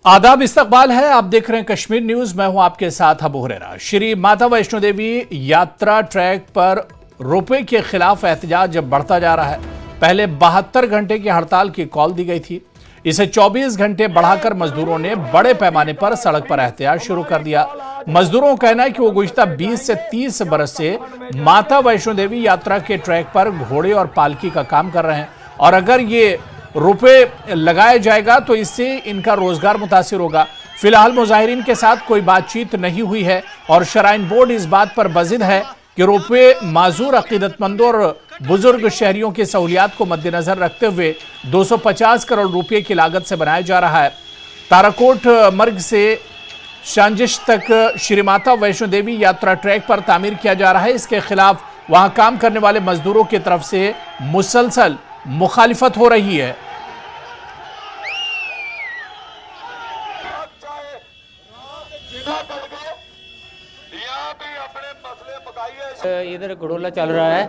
आदाब, इस्तकबाल है। आप देख रहे हैं कश्मीर न्यूज। मैं हूं आपके साथ अबू हुरैरा। श्री माता वैष्णो देवी यात्रा ट्रैक पर रोपवे के खिलाफ एहतजाज बढ़ता जा रहा है। पहले 72 घंटे की हड़ताल की कॉल दी गई थी। इसे 24 घंटे बढ़ाकर मजदूरों ने बड़े पैमाने पर सड़क पर एहतजाज शुरू कर दिया। मजदूरों का कहना है कि वो गुज़िश्ता 20 से 30 बरस से माता वैष्णो देवी यात्रा के ट्रैक पर घोड़े और पालकी का काम कर रहे हैं और अगर ये रुपए लगाया जाएगा तो इससे इनका रोजगार मुतासिर होगा। फिलहाल मुजाहिरीन के साथ कोई बातचीत नहीं हुई है और श्राइन बोर्ड इस बात पर बजिद है कि रोपवे माजूर अकीदतमंदों और बुजुर्ग शहरियों की सहूलियात को मद्देनजर रखते हुए 250 करोड़ रुपए की लागत से बनाया जा रहा है। ताराकोट मर्ग से शांजिश तक श्री माता वैष्णो देवी यात्रा ट्रैक पर तामीर किया जा रहा है। इसके खिलाफ वहां काम करने वाले मजदूरों की तरफ से मुसलसल मुखालिफत हो रही है। इधर घड़ोला चल रहा है,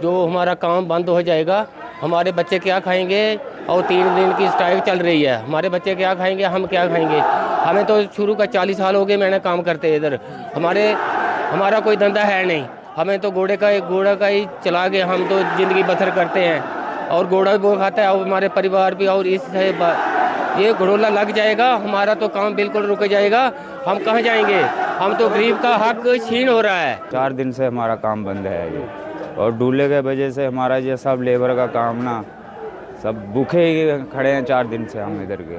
जो हमारा काम बंद हो जाएगा हमारे बच्चे क्या खाएंगे। और 3 दिन की स्ट्राइक चल रही है, हमारे बच्चे क्या खाएंगे, हम क्या खाएंगे। हमें तो शुरू का 40 साल हो गए मैंने काम करते इधर। हमारा कोई धंधा है नहीं, हमें तो घोड़ा का ही चला के हम तो ज़िंदगी बसर करते हैं और घोड़ा भी वो खाता है और हमारे परिवार भी। और इससे ये घड़ोला लग जाएगा हमारा तो काम बिल्कुल रुक जाएगा। हम कहाँ जाएंगे, हम तो गरीब का हक छीन हो रहा है। 4 दिन से हमारा काम बंद है ये, और डूले के वजह से हमारा ये सब लेबर का काम ना सब भूखे ही खड़े हैं 4 दिन से हम इधर के।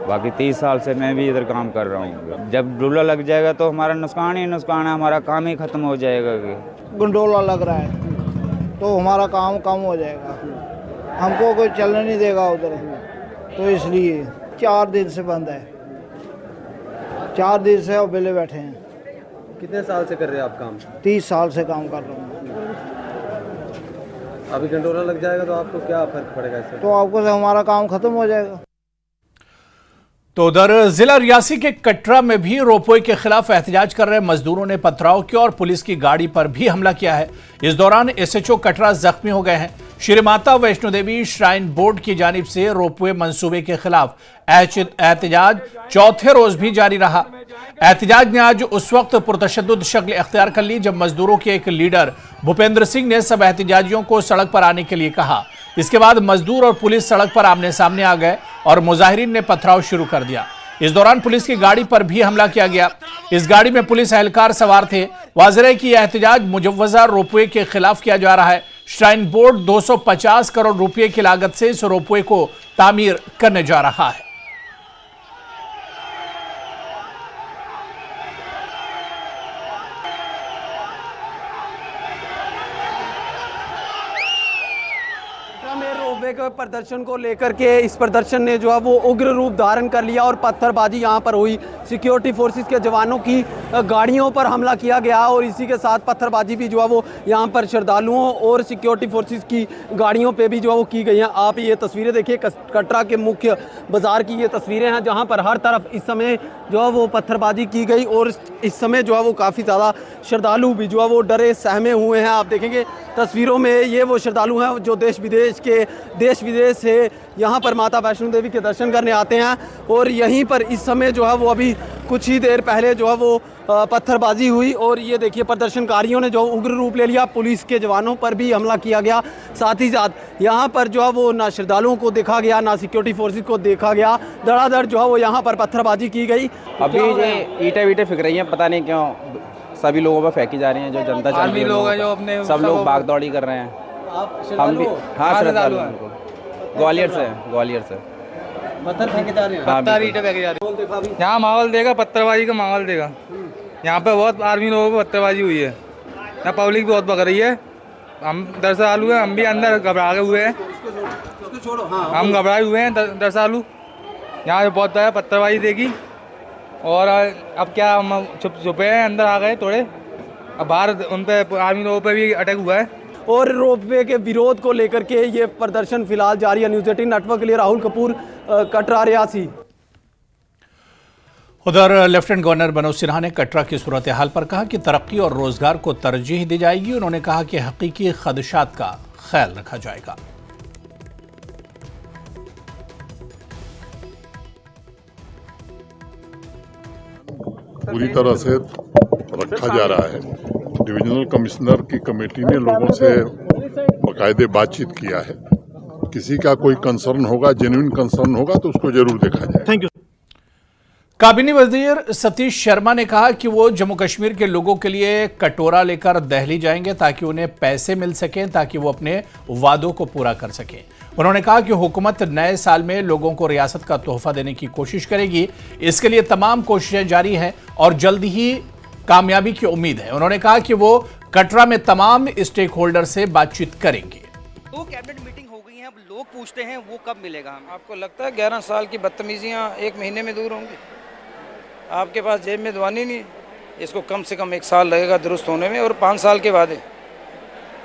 बाकी 30 साल से मैं भी इधर काम कर रहा हूँ। जब डूला लग जाएगा तो हमारा नुकसान ही नुकसान है, हमारा काम ही खत्म हो जाएगा। गंडोला लग रहा है तो हमारा काम कम हो जाएगा, हमको कोई चलने नहीं देगा उधर, तो इसलिए 4 दिन से बंद है। 4 दिन से बेले बैठे हैं। कितने साल से कर रहे हैं आप काम? 30 साल से काम कर रहा हूँ। अभी गंडोला लग जाएगा तो आपको क्या फर्क पड़ेगा इससे? तो आपको से हमारा काम खत्म हो जाएगा। तो उधर जिला रियासी के कटरा में भी रोपवे के खिलाफ एहतजाज कर रहे मजदूरों ने पथराव किया और पुलिस की गाड़ी पर भी हमला किया है। इस दौरान एसएचओ कटरा जख्मी हो गए हैं। श्री माता वैष्णो देवी श्राइन बोर्ड की जानिब से रोपवे मंसूबे के खिलाफ एहतजाज चौथे रोज भी जारी रहा। एहतजाज ने आज उस वक्त पुरतशद्दुद शक्ल इख्तियार कर ली जब मजदूरों के एक लीडर भूपेंद्र सिंह ने सब एहतजाजियों को सड़क पर आने के लिए कहा। इसके बाद मजदूर और पुलिस सड़क पर आमने सामने आ गए और मुजाहिरीन ने पथराव शुरू कर दिया। इस दौरान पुलिस की गाड़ी पर भी हमला किया गया। इस गाड़ी में पुलिस एहलकार सवार थे। वाज़ेह है कि एहतजाज मुजव्वज़ा रोपवे के खिलाफ किया जा रहा है। श्राइन बोर्ड 250 करोड़ रुपए की लागत से इस रोपवे को तामीर करने जा रहा है। रोपवे के प्रदर्शन को लेकर के इस प्रदर्शन ने जो है वो उग्र रूप धारण कर लिया और पत्थरबाजी यहाँ पर हुई। सिक्योरिटी फोर्सेस के जवानों की गाड़ियों पर हमला किया गया और इसी के साथ पत्थरबाजी भी जो है वो यहाँ पर श्रद्धालुओं और सिक्योरिटी फोर्सेस की गाड़ियों पे भी जो है वो की गई हैं। आप ये तस्वीरें देखिए, कटरा के मुख्य बाजार की ये तस्वीरें हैं जहाँ पर हर तरफ इस समय जो है वो पत्थरबाजी की गई और इस समय जो है वो काफ़ी ज़्यादा श्रद्धालु भी जो है वो डरे सहमे हुए हैं। आप देखेंगे तस्वीरों में ये वो श्रद्धालु हैं जो देश विदेश से यहाँ पर माता वैष्णो देवी के दर्शन करने आते हैं। और यहीं पर इस समय जो है वो अभी कुछ ही देर पहले जो है वो पत्थरबाजी हुई और ये देखिए प्रदर्शनकारियों ने जो उग्र रूप ले लिया। पुलिस के जवानों पर भी हमला किया गया। साथ ही साथ यहाँ पर जो है वो ना श्रद्धालुओं को देखा गया ना सिक्योरिटी फोर्सेस को देखा गया। धड़ाधड़ जो है वो यहाँ पर पत्थरबाजी की गई। अभी ये ईंटें फिक रही हैं, पता नहीं क्यों सभी लोगों पर फेंकी जा रही हैं। जो जनता चल रही है, लोग हैं जो अपने सब लोग भागदौड़ी कर रहे हैं। हम भी हाँ श्रद्धालु हैं, ग्वालियर से पत्थर फेंके जा रहे हैं, पत्थर ईंटें फेंके जा रही हैं। यहाँ माहौल देगा, पत्थरबाजी का माहौल देगा। यहाँ पे बहुत आर्मी लोगों को पत्थरबाजी हुई है, यहाँ पब्लिक बहुत भग रही है। हम दरसालू हैं, हम भी अंदर घबरा गए हुए हैं। हम घबराए हुए हैं दरसालू। यहाँ बहुत ज़्यादा पत्थरबाजी देगी और अब क्या हम छुपे हैं, अंदर आ गए थोड़े। अब बाहर उन पे आर्मी लोगों पे भी अटैक हुआ है। और रोपवे के विरोध को लेकर के ये प्रदर्शन फिलहाल जारी है। न्यूज़ 18 नेटवर्क के लिए राहुल कपूर, कटरा रियासी। उधर लेफ्टिनेंट गवर्नर मनोज सिन्हा ने कटरा की सूरत हाल पर कहा कि तरक्की और रोजगार को तरजीह दी जाएगी। उन्होंने कहा कि हकीकी खदशात का ख्याल रखा जाएगा। पूरी तरह से रखा जा रहा है। डिविजनल कमिश्नर की कमेटी ने लोगों से बाकायदे बातचीत किया है। किसी का कोई कंसर्न होगा, जेन्युइन कंसर्न होगा तो उसको जरूर देखा जाए। Thank you. काबीना वजीर सतीश शर्मा ने कहा कि वो जम्मू कश्मीर के लोगों के लिए कटोरा लेकर दिल्ली जाएंगे ताकि उन्हें पैसे मिल सकें, ताकि वो अपने वादों को पूरा कर सकें। उन्होंने कहा कि हुकूमत नए साल में लोगों को रियासत का तोहफा देने की कोशिश करेगी। इसके लिए तमाम कोशिशें जारी हैं और जल्द ही कामयाबी की उम्मीद है। उन्होंने कहा कि वो कटरा में तमाम स्टेक होल्डर से बातचीत करेंगे। तो कैबिनेट मीटिंग हो गई है, अब लोग पूछते हैं वो कब मिलेगा हमें? आपको लगता है 11 साल की बदतमीजियां 1 महीने में दूर होंगी? आपके पास जेब में दवानी नहीं है, इसको कम से कम 1 साल लगेगा दुरुस्त होने में, और 5 साल के वादे।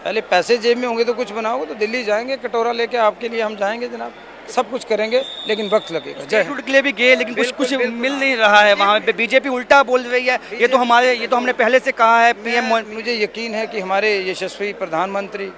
पहले पैसे जेब में होंगे तो कुछ बनाओगे, तो दिल्ली जाएंगे कटोरा लेके, आपके लिए हम जाएंगे जनाब, सब कुछ करेंगे, लेकिन वक्त लगेगा। जय हिंद के लिए भी गए, लेकिन कुछ मिल नहीं रहा है वहाँ पे। बीजेपी उल्टा बोल रही है, ये तो हमने पहले से कहा है। पीएम, मुझे यकीन है कि हमारे यशस्वी प्रधानमंत्री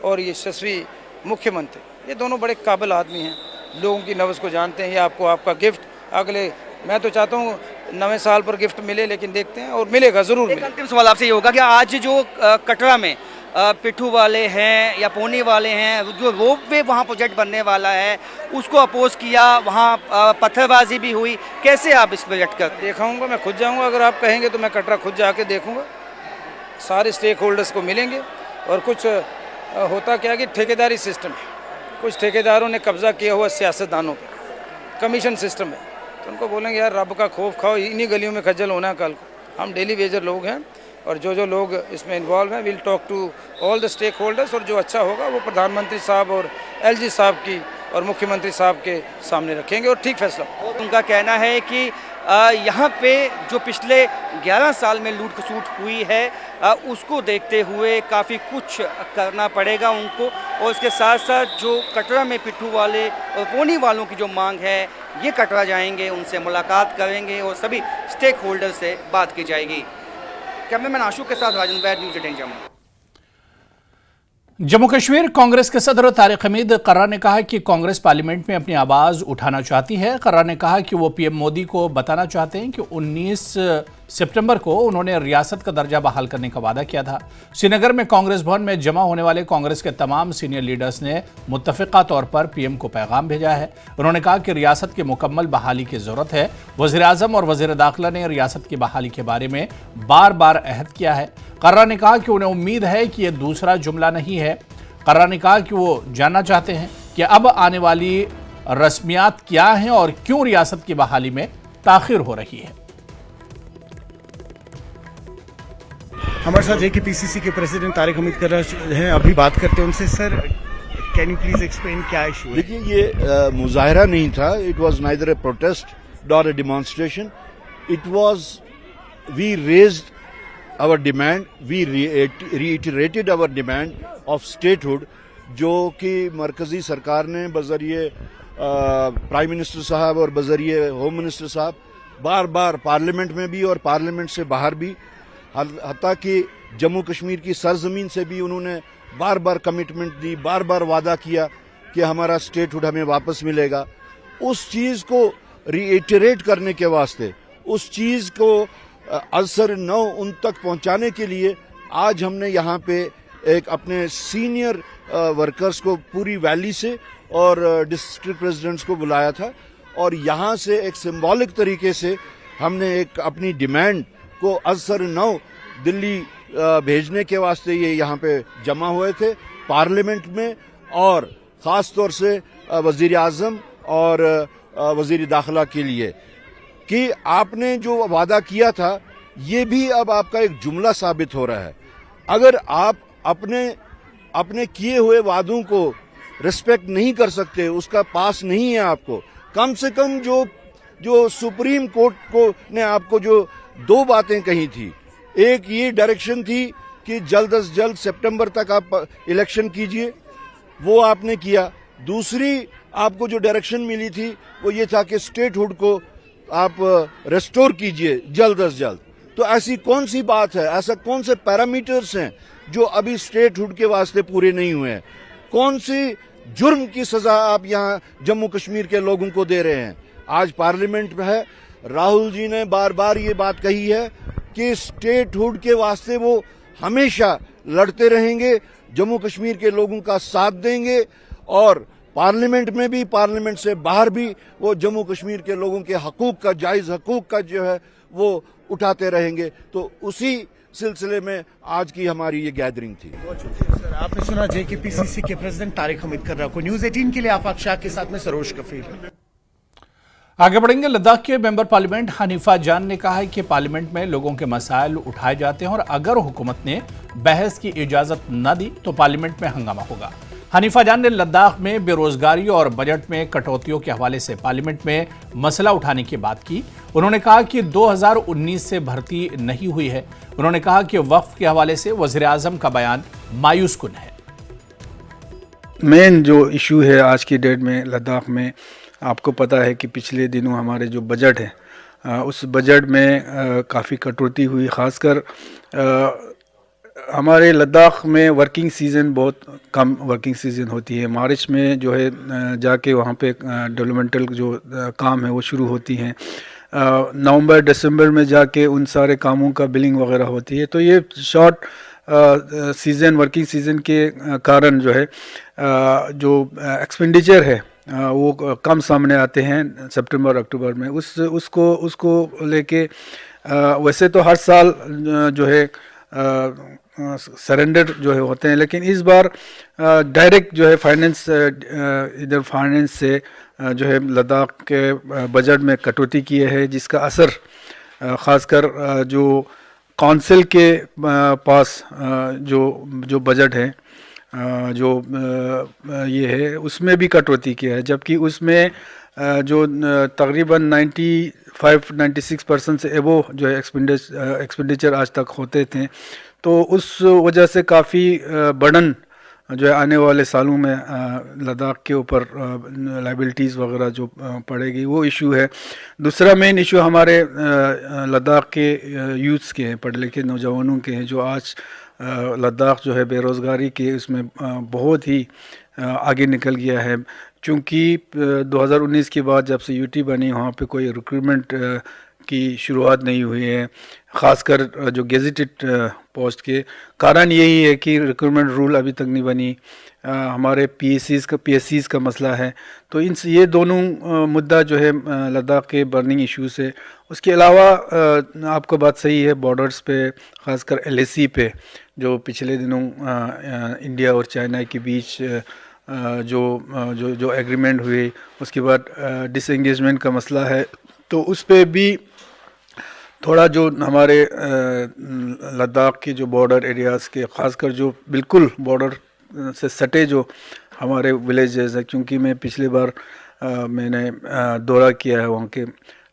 और यशस्वी मुख्यमंत्री, ये दोनों बड़े काबिल आदमी हैं, लोगों की नब्ज़ को जानते हैं। ये आपको आपका गिफ्ट अगले, मैं तो चाहता हूँ नवे साल पर गिफ्ट मिले, लेकिन देखते हैं, और मिलेगा ज़रूर मिलेगा। अंतिम सवाल आपसे ये होगा कि आज जो कटरा में पिट्ठू वाले हैं या पोनी वाले हैं, जो रोप वे वहाँ प्रोजेक्ट बनने वाला है, उसको अपोज किया, वहाँ पत्थरबाजी भी हुई, कैसे आप इस प्रोजेक्ट का देखाऊँगा? मैं खुद जाऊँगा, अगर आप कहेंगे तो मैं कटरा खुद जाके देखूँगा, सारे स्टेक होल्डर्स को मिलेंगे। और कुछ होता क्या कि ठेकेदारी सिस्टम है, कुछ ठेकेदारों ने कब्जा किया हुआ सियासतदानों पर, कमीशन सिस्टम है, तो उनको बोलेंगे यार रब का खौफ खाओ, इन्हीं गलियों में खज्जल होना है कल को। हम डेली वेजर लोग हैं, और जो लोग इसमें इन्वॉल्व हैं, will talk to all the stakeholders, और जो अच्छा होगा वो प्रधानमंत्री साहब और एलजी साहब की और मुख्यमंत्री साहब के सामने रखेंगे, और ठीक फैसला। उनका कहना है कि यहाँ पे जो पिछले 11 साल में लूट खसूट हुई है, उसको देखते हुए काफ़ी कुछ करना पड़ेगा उनको, और इसके साथ साथ जो कटरा में पिट्ठू वाले और पोनी वालों की जो मांग है, ये कटरा जाएंगे, उनसे मुलाकात करेंगे और सभी स्टेक होल्डर से बात की जाएगी। कैमरामैन आशू के साथ राजन वैद, न्यूज़ 18 जम्मू। जम्मू कश्मीर कांग्रेस के सदर तारिक हमीद कर्रा ने कहा कि कांग्रेस पार्लियामेंट में अपनी आवाज उठाना चाहती है। कर्रा ने कहा कि वो पीएम मोदी को बताना चाहते हैं कि 19 सितंबर को उन्होंने रियासत का दर्जा बहाल करने का वादा किया था। श्रीनगर में कांग्रेस भवन में जमा होने वाले कांग्रेस के तमाम सीनियर लीडर्स ने मुत्तफिका तौर पर पीएम को पैगाम भेजा है। उन्होंने कहा कि रियासत की मुकम्मल बहाली की जरूरत है। वज़ीर आज़म और वज़ीर दाखिला ने रियासत की बहाली के बारे में बार बार अहद किया है। कर्रा ने कहा कि उन्हें उम्मीद है कि यह दूसरा जुमला नहीं है। कर्रा ने कहा कि वो जानना चाहते हैं कि अब आने वाली रस्मियात क्या हैं और क्यों रियासत की बहाली में ताखिर हो रही है। हमारे साथ जेकेपीसीसी के प्रेसिडेंट तारिक हमीद कर्रा हैं, अभी बात करते हैं उनसे। Sir, can you please explain क्या इशू है? देखिए, ये मुजाहरा नहीं था, it was neither a protest nor a demonstration, it was we raised our demand, we reiterated our demand of statehood, जो कि मरकजी सरकार ने बजरिए प्राइम मिनिस्टर साहब और बजरिए होम मिनिस्टर साहब बार बार पार्लियामेंट में भी और पार्लियामेंट से बाहर भी, हत्ता कि जम्मू कश्मीर की सरजमीन से भी उन्होंने बार बार कमिटमेंट दी, बार बार वादा किया कि हमारा स्टेटहुड हमें वापस मिलेगा। उस चीज़ को रीइटरेट करने के वास्ते, उस चीज़ को असर न उन तक पहुंचाने के लिए आज हमने यहाँ पे एक अपने सीनियर वर्कर्स को पूरी वैली से और डिस्ट्रिक्ट प्रेसिडेंट्स को बुलाया था, और यहाँ से एक सिंबॉलिक तरीके से हमने एक अपनी डिमांड को असर न दिल्ली भेजने के वास्ते ये यहाँ पे जमा हुए थे पार्लियामेंट में, और ख़ास तौर से वज़ीर आज़म और वज़ीर दाखिला के लिए कि आपने जो वादा किया था ये भी अब आपका एक जुमला साबित हो रहा है। अगर आप अपने किए हुए वादों को रिस्पेक्ट नहीं कर सकते, उसका पास नहीं है आपको, कम से कम जो सुप्रीम कोर्ट को ने आपको जो 2 बातें कही थी, एक ये डायरेक्शन थी कि जल्द से जल्द सितंबर तक आप इलेक्शन कीजिए, वो आपने किया। दूसरी आपको जो डायरेक्शन मिली थी वो ये था कि स्टेटहुड को आप रेस्टोर कीजिए जल्द से जल्द। तो ऐसी कौन सी बात है, ऐसा कौन से पैरामीटर्स हैं जो अभी स्टेटहुड के वास्ते पूरे नहीं हुए हैं? कौन सी जुर्म की सजा आप यहाँ जम्मू कश्मीर के लोगों को दे रहे हैं? आज पार्लियामेंट है, राहुल जी ने बार बार ये बात कही है कि स्टेटहुड के वास्ते वो हमेशा लड़ते रहेंगे, जम्मू कश्मीर के लोगों का साथ देंगे और पार्लियामेंट में भी, पार्लियामेंट से बाहर भी वो जम्मू कश्मीर के लोगों के हकूक का, जायज हकूक का जो है वो उठाते रहेंगे। तो उसी सिलसिले में आज की हमारी ये गैदरिंग थी। सर, आपने सुना JKPCC के प्रेसिडेंट तारिक हमीद कर्रा को। न्यूज 18 के लिए आफाक शाह के साथ में सरोज कफील। आगे बढ़ेंगे। लद्दाख के मेंबर पार्लियामेंट हनीफा जान ने कहा है कि पार्लियामेंट में लोगों के मसाइल उठाए जाते हैं और अगर हुकूमत ने बहस की इजाजत न दी तो पार्लियामेंट में हंगामा होगा। हनीफा जान ने लद्दाख में बेरोजगारी और बजट में कटौतियों के हवाले से पार्लियामेंट में मसला उठाने की बात की। उन्होंने कहा कि 2019 से भर्ती नहीं हुई है। उन्होंने कहा कि वक्फ के हवाले से वज़ीर आज़म का बयान मायूस कुन है। मेन जो इशू है आज की डेट में लद्दाख में, आपको पता है कि पिछले दिनों हमारे जो बजट है उस बजट में काफ़ी कटौती हुई। ख़ासकर हमारे लद्दाख में वर्किंग सीज़न बहुत कम वर्किंग सीज़न होती है। मार्च में जो है जाके वहाँ पे डेवलपमेंटल जो काम है वो शुरू होती हैं। नवंबर दिसंबर में जाके उन सारे कामों का बिलिंग वगैरह होती है। तो ये शॉर्ट सीज़न, वर्किंग सीज़न के कारण जो है जो एक्सपेंडिचर है वो कम सामने आते हैं सितंबर अक्टूबर में। उसको लेके वैसे तो हर साल जो है सरेंडर जो है होते हैं, लेकिन इस बार डायरेक्ट जो है फाइनेंस, इधर फाइनेंस से जो है लद्दाख के बजट में कटौती किए है, जिसका असर ख़ासकर जो काउंसिल के पास जो बजट है जो ये है उसमें भी कटौती किया है। जबकि उसमें जो तकरीबन 95-96% से एबो जो है एक्सपेंडिचर आज तक होते थे, तो उस वजह से काफ़ी बर्डन जो है आने वाले सालों में लद्दाख के ऊपर लाइबिलिटीज़ वगैरह जो पड़ेगी, वो इशू है। दूसरा मेन इशू हमारे लद्दाख के यूथ्स के हैं, पढ़े लिखे नौजवानों के हैं, जो आज लद्दाख जो है बेरोज़गारी के उसमें बहुत ही आगे निकल गया है। चूँकि 2019 के बाद जब से यूटी बनी, वहाँ पे कोई रिक्रूटमेंट की शुरुआत नहीं हुई है, ख़ासकर जो गेजेटेड पोस्ट के कारण यही है कि रिक्रूटमेंट रूल अभी तक नहीं बनी। हमारे PSCs का मसला है। तो ये दोनों मुद्दा जो है लद्दाख के बर्निंग इश्यूज़ है। उसके अलावा आपको बात सही है, बॉर्डर्स पे ख़ासकर LAC पे जो पिछले दिनों इंडिया और चाइना के बीच जो एग्रीमेंट हुए, उसके बाद डिसएंगेजमेंट का मसला है। तो उस पे भी थोड़ा जो हमारे लद्दाख के जो बॉर्डर एरियाज़ के, ख़ासकर जो बिल्कुल बॉर्डर से सटे जो हमारे विलेजेस है, क्योंकि मैं पिछले बार मैंने दौरा किया है, वहाँ के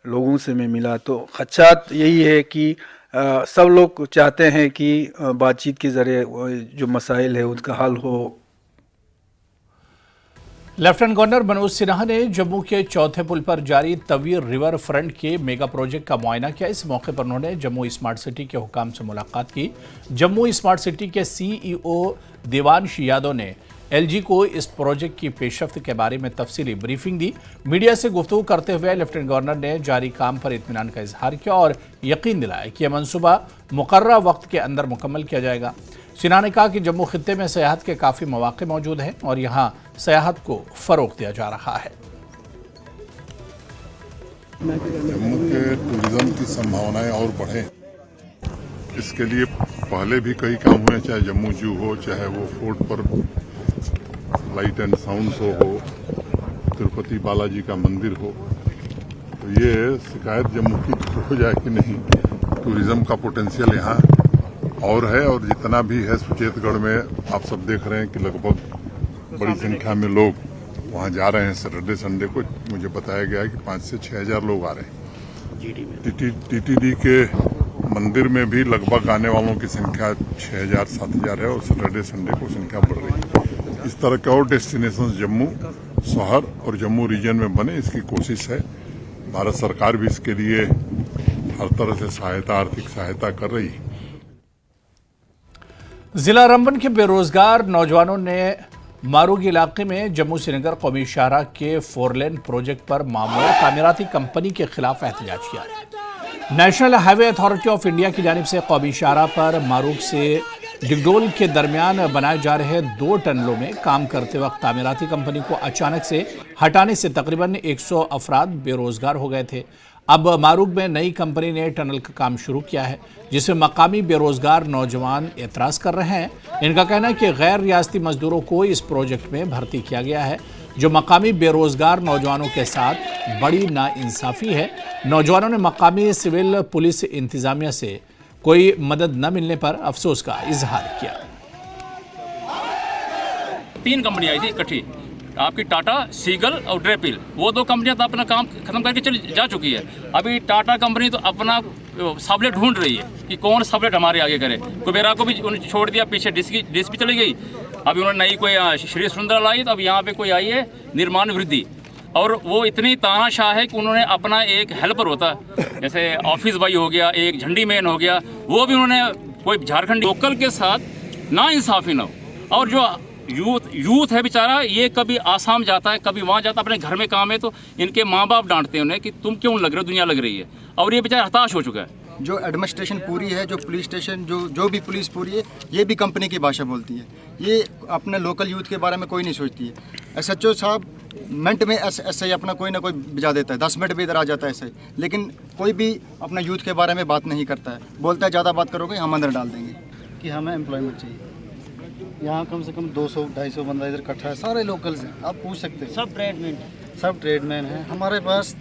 लोगों से मैं मिला, तो खदशात यही है कि सब लोग चाहते हैं कि बातचीत के ज़रिए जो मसाइल है उसका हल हो। लेफ्टिनेंट गवर्नर मनोज सिन्हा ने जम्मू के चौथे पुल पर जारी तवीर रिवर फ्रंट के मेगा प्रोजेक्ट का मुआयना किया। इस मौके पर उन्होंने जम्मू स्मार्ट सिटी के हुकाम से मुलाकात की। जम्मू स्मार्ट सिटी के CEO देवांश यादव ने LG को इस प्रोजेक्ट की पेशरफ्त के बारे में तफसीली ब्रीफिंग दी। मीडिया से गुफ्तगू करते हुए लेफ्टिनेंट गवर्नर ने जारी काम पर इत्मीनान का इजहार किया और यकीन दिलाया कि यह मनसूबा मुकर्रर वक्त के अंदर मुकम्मल किया जाएगा। सिन्हा ने कहा कि जम्मू खित्ते में सयाहत के काफ़ी मौके मौजूद हैं और यहाँ सयाहत को फ़रोग़ दिया जा रहा है। जम्मू के टूरिज्म की संभावनाएं और बढ़ें, इसके लिए पहले भी कई काम हुए, चाहे जम्मू जू हो, चाहे वो फोर्ट पर लाइट एंड साउंड शो हो, तिरुपति बालाजी का मंदिर हो। तो ये शिकायत जम्मू की हो जाए कि नहीं, टूरिज्म का पोटेंशियल यहाँ और है। और जितना भी है सुचेतगढ़ में आप सब देख रहे हैं कि लगभग बड़ी संख्या में लोग वहाँ जा रहे हैं। सैटरडे संडे को मुझे बताया गया है कि 5 से 6 हज़ार लोग आ रहे हैं। TTD के मंदिर में भी लगभग आने वालों की संख्या 6,000-7 हज़ार है और सैटरडे संडे को संख्या बढ़ रही है। इस तरह के और डेस्टिनेशन जम्मू शहर और जम्मू रीजन में बने, इसकी कोशिश है। भारत सरकार भी इसके लिए हर तरह से सहायता, आर्थिक सहायता कर रही है। जिला रंबन के बेरोजगार नौजवानों ने मारूग इलाके में जम्मू श्रीनगर कौमी शाहराह के 4 लेन प्रोजेक्ट पर मामूर तामीराती कंपनी के खिलाफ एहतजाज किया। National highway authority of India की जानिब से कौमी शाहराह पर मारूग से डिगडोल के दरमियान बनाए जा रहे 2 टनलों में काम करते वक्त तामीराती कंपनी को अचानक से हटाने से तकरीबन 100 अफराद बेरोजगार हो गए थे। अब मारूग में नई कंपनी ने टनल का काम शुरू किया है, जिसमें मकामी बेरोजगार नौजवान एतराज़ कर रहे हैं। इनका कहना है कि गैर रियासती मजदूरों को इस प्रोजेक्ट में भर्ती किया गया है, जो मकामी बेरोजगार नौजवानों के साथ बड़ी नाइंसाफ़ी है। नौजवानों ने मकामी सिविल पुलिस इंतजामिया से कोई मदद न मिलने पर अफसोस का इजहार किया। 3 कंपनी आई थी इकट्ठी, आपकी टाटा, सीगल और ड्रेपिल। वो 2 कंपनियां तो अपना काम खत्म करके चली जा चुकी है। अभी टाटा कंपनी तो अपना सबलेट ढूंढ रही है कि कौन सबलेट हमारे आगे करे। कुबेरा को भी उन्होंने छोड़ दिया, पीछे डिस भी चली गई। अभी उन्होंने नई कोई श्री सुंदर लाई, तो अब यहाँ पे कोई आई है निर्माण वृद्धि, और वो इतनी तानाशाह है कि उन्होंने अपना एक हेल्पर होता है, जैसे ऑफिस बॉय हो गया, एक झंडी मैन हो गया, वो भी उन्होंने कोई झारखंड लोकल के साथ ना इंसाफी ना हो। और जो यूथ है बेचारा, ये कभी आसाम जाता है, कभी वहाँ जाता है, अपने घर में काम है तो इनके माँ बाप डांटते हैं उन्हें कि तुम क्यों लग रहे हो, दुनिया लग रही है। और ये बेचारा हताश हो चुका है। जो एडमिनिस्ट्रेशन पूरी है, जो पुलिस स्टेशन, जो भी पुलिस पूरी है, ये भी कंपनी की भाषा बोलती है। ये अपने लोकल यूथ के बारे में कोई नहीं सोचती है। SHO साहब मिनट में ऐसे ही अपना कोई ना कोई भिजा देता है, 10 मिनट भी इधर आ जाता है ऐसे ही, लेकिन कोई भी अपना यूथ के बारे में बात नहीं करता है। बोलता है ज़्यादा बात करोगे हम अंदर डाल देंगे। कि हमें एम्प्लॉयमेंट चाहिए। यहाँ कम से कम 200-250 बंदा इधर इकट्ठा है, सारे लोकल्स हैं, आप पूछ सकते हैं। सब ट्रेडमैन हैं हमारे पास।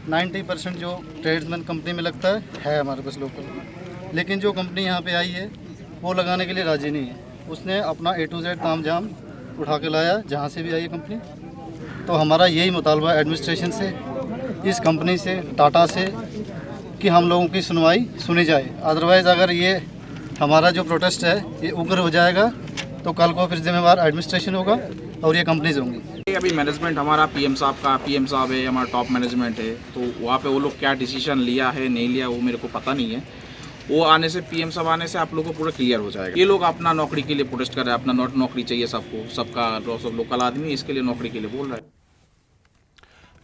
90% जो ट्रेड्समैन कंपनी में लगता है हमारे पास लोकल। लेकिन जो कंपनी यहाँ पे आई है वो लगाने के लिए राजी नहीं है। उसने अपना A to Z तामझाम उठा के लाया, जहाँ से भी आई है कंपनी। तो हमारा यही मुतालबा एडमिनिस्ट्रेशन से, इस कंपनी से, टाटा से, कि हम लोगों की सुनवाई सुनी जाए। अदरवाइज़ अगर ये हमारा जो प्रोटेस्ट है ये उग्र हो जाएगा तो कल को फिर जिम्मेवार एडमिनिस्ट्रेशन होगा और ये कंपनीज होंगी। अभी मैनेजमेंट हमारा पीएम साहब है, हमारा टॉप मैनेजमेंट है, तो वहाँ पे वो लोग क्या डिसीजन लिया है नहीं लिया वो मेरे को पता नहीं है। वो आने से, पीएम साहब आने से आप लोगों को पूरा क्लियर हो जाएगा। ये लोग अपना नौकरी के लिए प्रोटेस्ट कर रहे हैं, अपना नौकरी चाहिए सबको, सब लोकल आदमी इसके लिए नौकरी के लिए बोल रहा है।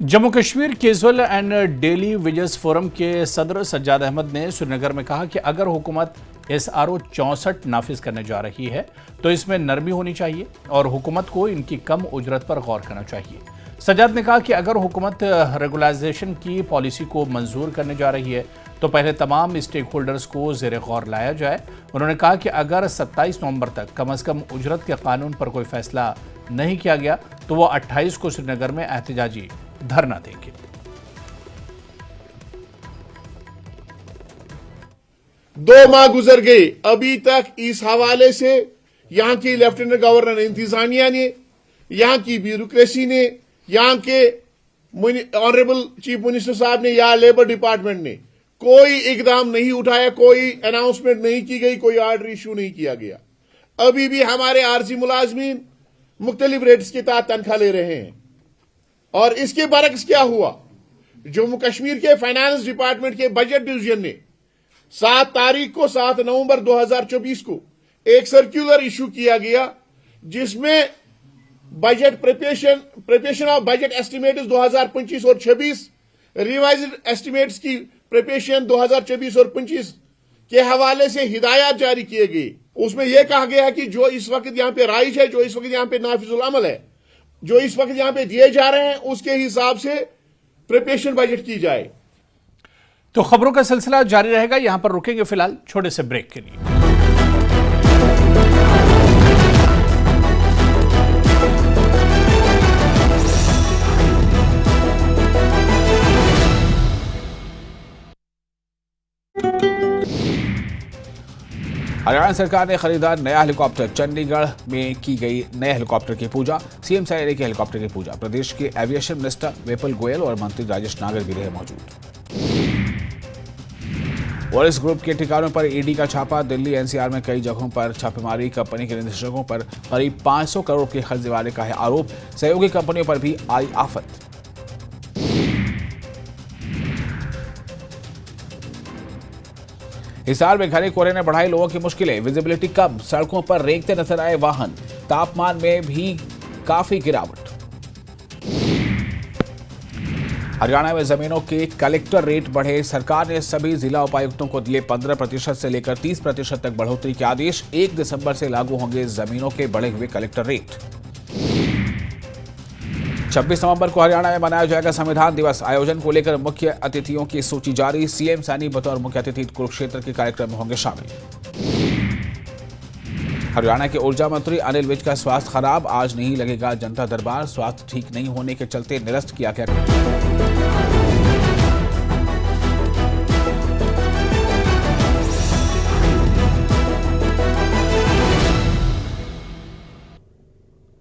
Jammu Kashmir casual and daily wages forum के सदर सज्जाद अहमद ने श्रीनगर में कहा कि अगर हुकूमत SRO 64 नाफिज करने जा रही है तो इसमें नरमी होनी चाहिए और हुकूमत को इनकी कम उजरत पर गौर करना चाहिए। सज्जाद ने कहा कि अगर हुकूमत रेगुलाइजेशन की पॉलिसी को मंजूर करने जा रही है तो पहले तमाम स्टेक होल्डर्स को ज़ेरे गौर लाया जाए। उन्होंने कहा कि अगर 27 नवंबर तक कम अज़ कम उजरत के कानून पर कोई फैसला नहीं किया गया तो वो 28 को श्रीनगर में एहतजाजी धरना देंगे। 2 माह गुजर गए, अभी तक इस हवाले से यहाँ की लेफ्टिनेंट गवर्नर इंतजामिया ने, यहाँ की ब्यूरोक्रेसी ने, यहाँ के ऑनरेबल चीफ मिनिस्टर साहब ने या लेबर डिपार्टमेंट ने कोई इकदाम नहीं उठाया, कोई अनाउंसमेंट नहीं की गई, कोई ऑर्डर इशू नहीं किया गया। अभी भी हमारे आरजी मुलाजमीन मुख्तलिफ रेट्स के तहत तनख्वाह ले रहे हैं। और इसके बरक्स क्या हुआ, जम्मू कश्मीर के फाइनेंस डिपार्टमेंट के बजट डिवीजन ने 7 नवंबर 2024 को एक सर्कुलर इशू किया गया, जिसमें budget preparation of budget estimates 2025 और 26, रिवाइज्ड एस्टिमेट्स की प्रिपरेशन 2024 और 25 के हवाले से हिदायत जारी किए गए। उसमें यह कहा गया कि जो इस वक्त यहां पे राइज है, जो इस वक्त यहां पे नाफिजुल अमल है, जो इस वक्त यहां पे दिए जा रहे हैं, उसके हिसाब से प्रिपरेशन बजट की जाए। तो खबरों का सिलसिला जारी रहेगा, यहां पर रुकेंगे फिलहाल छोटे से ब्रेक के लिए। हरियाणा सरकार ने खरीदा नया हेलीकॉप्टर। चंडीगढ़ में की गई नए हेलीकॉप्टर की पूजा। सीएम सैनी के हेलीकॉप्टर की पूजा। प्रदेश के एविएशन मिनिस्टर विपुल गोयल और मंत्री राजेश नागर भी रहे मौजूद। पुलिस ग्रुप के ठिकानों पर ईडी का छापा। दिल्ली एनसीआर में कई जगहों पर छापेमारी। कंपनी के निदेशकों पर करीब 500 करोड़ के खर्च दिवाने का है आरोप। सहयोगी कंपनियों पर भी आई आफत। हिसार में घने कोहरे ने बढ़ाई लोगों की मुश्किलें। विजिबिलिटी कम, सड़कों पर रेंगते नजर आए वाहन। तापमान में भी काफी गिरावट। हरियाणा में जमीनों के कलेक्टर रेट बढ़े। सरकार ने सभी जिला उपायुक्तों को दिए 15% से लेकर 30% तक बढ़ोतरी के आदेश। 1 दिसंबर से लागू होंगे जमीनों के बढ़े हुए कलेक्टर रेट। 26 नवंबर को हरियाणा में मनाया जाएगा संविधान दिवस। आयोजन को लेकर मुख्य अतिथियों की सूची जारी। सीएम सैनी बतौर मुख्य अतिथि कुरुक्षेत्र के कार्यक्रम में होंगे शामिल। हरियाणा के ऊर्जा मंत्री अनिल विज का स्वास्थ्य खराब। आज नहीं लगेगा जनता दरबार। स्वास्थ्य ठीक नहीं होने के चलते निरस्त किया गया।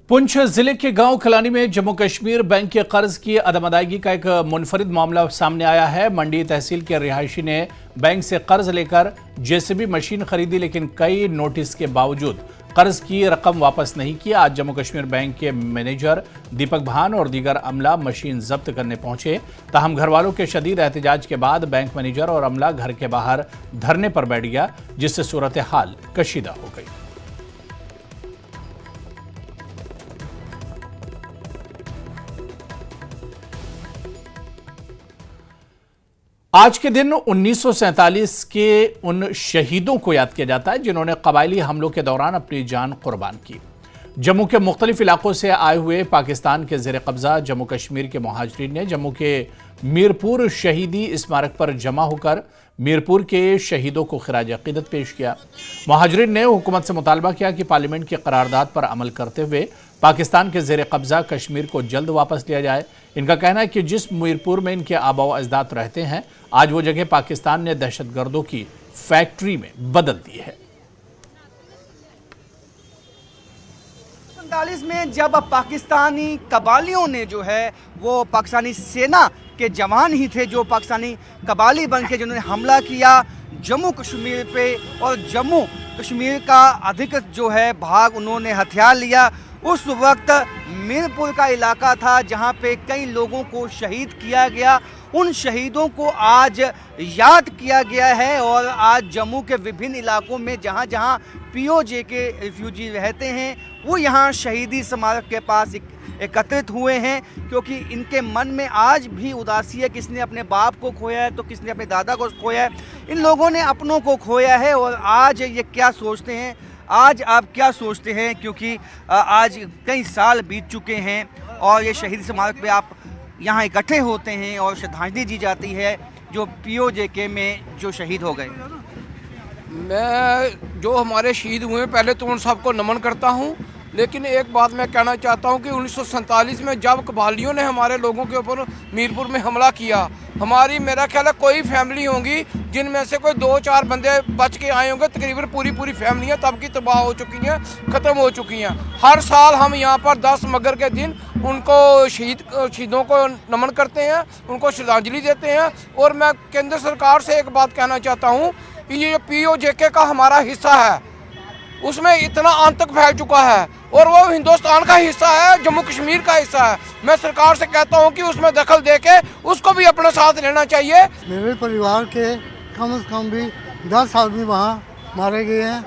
पुंछ जिले के गांव खलानी में जम्मू कश्मीर बैंक के कर्ज की अदम अदायगी का एक मुनफरिद मामला सामने आया है। मंडी तहसील के रिहायशी ने बैंक से कर्ज लेकर जेसीबी मशीन खरीदी, लेकिन कई नोटिस के बावजूद कर्ज की रकम वापस नहीं की। आज जम्मू कश्मीर बैंक के मैनेजर दीपक भान और दीगर अमला मशीन जब्त करने पहुंचे। ताहम घर वालों के शदीद एहतजाज के बाद बैंक मैनेजर और अमला घर के बाहर धरने पर बैठ गया, जिससे सूरत हाल कशीदा हो गई। आज के दिन 1947 के उन शहीदों को याद किया जाता है जिन्होंने कबायली हमलों के दौरान अपनी जान कुर्बान की। जम्मू के मुख्तलिफ इलाकों से आए हुए पाकिस्तान के ज़ेर कब्जा जम्मू कश्मीर के मुहाजिरीन ने जम्मू के मीरपुर शहीदी स्मारक पर जमा होकर मीरपुर के शहीदों को खिराज अकीदत पेश किया। मुहाजिरीन ने हुकूमत से मुतालबा किया कि पार्लियामेंट की करारदाद पर अमल करते हुए पाकिस्तान के ज़ेर कब्जा कश्मीर को जल्द वापस लिया जाए। इनका कहना है कि जिस मीरपुर में इनके आबा व अजदाद रहते हैं, आज वो जगह पाकिस्तान ने दहशतगर्दों की फैक्ट्री में बदल दी है। 1947 में जब पाकिस्तानी कबालियों ने जो है वो पाकिस्तानी सेना के जवान ही थे जो पाकिस्तानी कबाली बन के जिन्होंने हमला किया जम्मू कश्मीर पे, और जम्मू कश्मीर का अधिक जो है भाग उन्होंने हथियार लिया। उस वक्त मीरपुर का इलाका था जहां पे कई लोगों को शहीद किया गया। उन शहीदों को आज याद किया गया है और आज जम्मू के विभिन्न इलाकों में जहां जहां पीओजे के रिफ्यूजी रहते हैं वो यहां शहीदी स्मारक के पास एकत्रित हुए हैं, क्योंकि इनके मन में आज भी उदासी है। किसने अपने बाप को खोया है तो किसने अपने दादा को खोया है। इन लोगों ने अपनों को खोया है और आज ये क्या सोचते हैं, आज आप क्या सोचते हैं, क्योंकि आज कई साल बीत चुके हैं और ये शहीद स्मारक पे आप यहाँ इकट्ठे होते हैं और श्रद्धांजलि दी जाती है जो पीओजेके में जो शहीद हो गए। मैं जो हमारे शहीद हुए हैं पहले तो उन सबको नमन करता हूँ, लेकिन एक बात मैं कहना चाहता हूँ कि 1947 में जब कबालियों ने हमारे लोगों के ऊपर मीरपुर में हमला किया, हमारी मेरा ख्याल है कोई फैमिली होंगी जिनमें से कोई 2-4 बंदे बच के आए होंगे। तकरीबन पूरी फैमिलियाँ तब की तबाह हो चुकी हैं, ख़त्म हो चुकी हैं। हर साल हम यहाँ पर 10 मगर के दिन उनको शहीदों को नमन करते हैं, उनको श्रद्धांजलि देते हैं। और मैं केंद्र सरकार से एक बात कहना चाहता हूँ कि ये पीओजेके का हमारा हिस्सा है, उसमें इतना आतंक फैल चुका है और वो हिंदुस्तान का हिस्सा है, जम्मू कश्मीर का हिस्सा है। मैं सरकार से कहता हूँ कि उसमें दखल देके उसको भी अपने साथ लेना चाहिए। मेरे परिवार के कम से कम भी 10 आदमी वहाँ मारे गए हैं।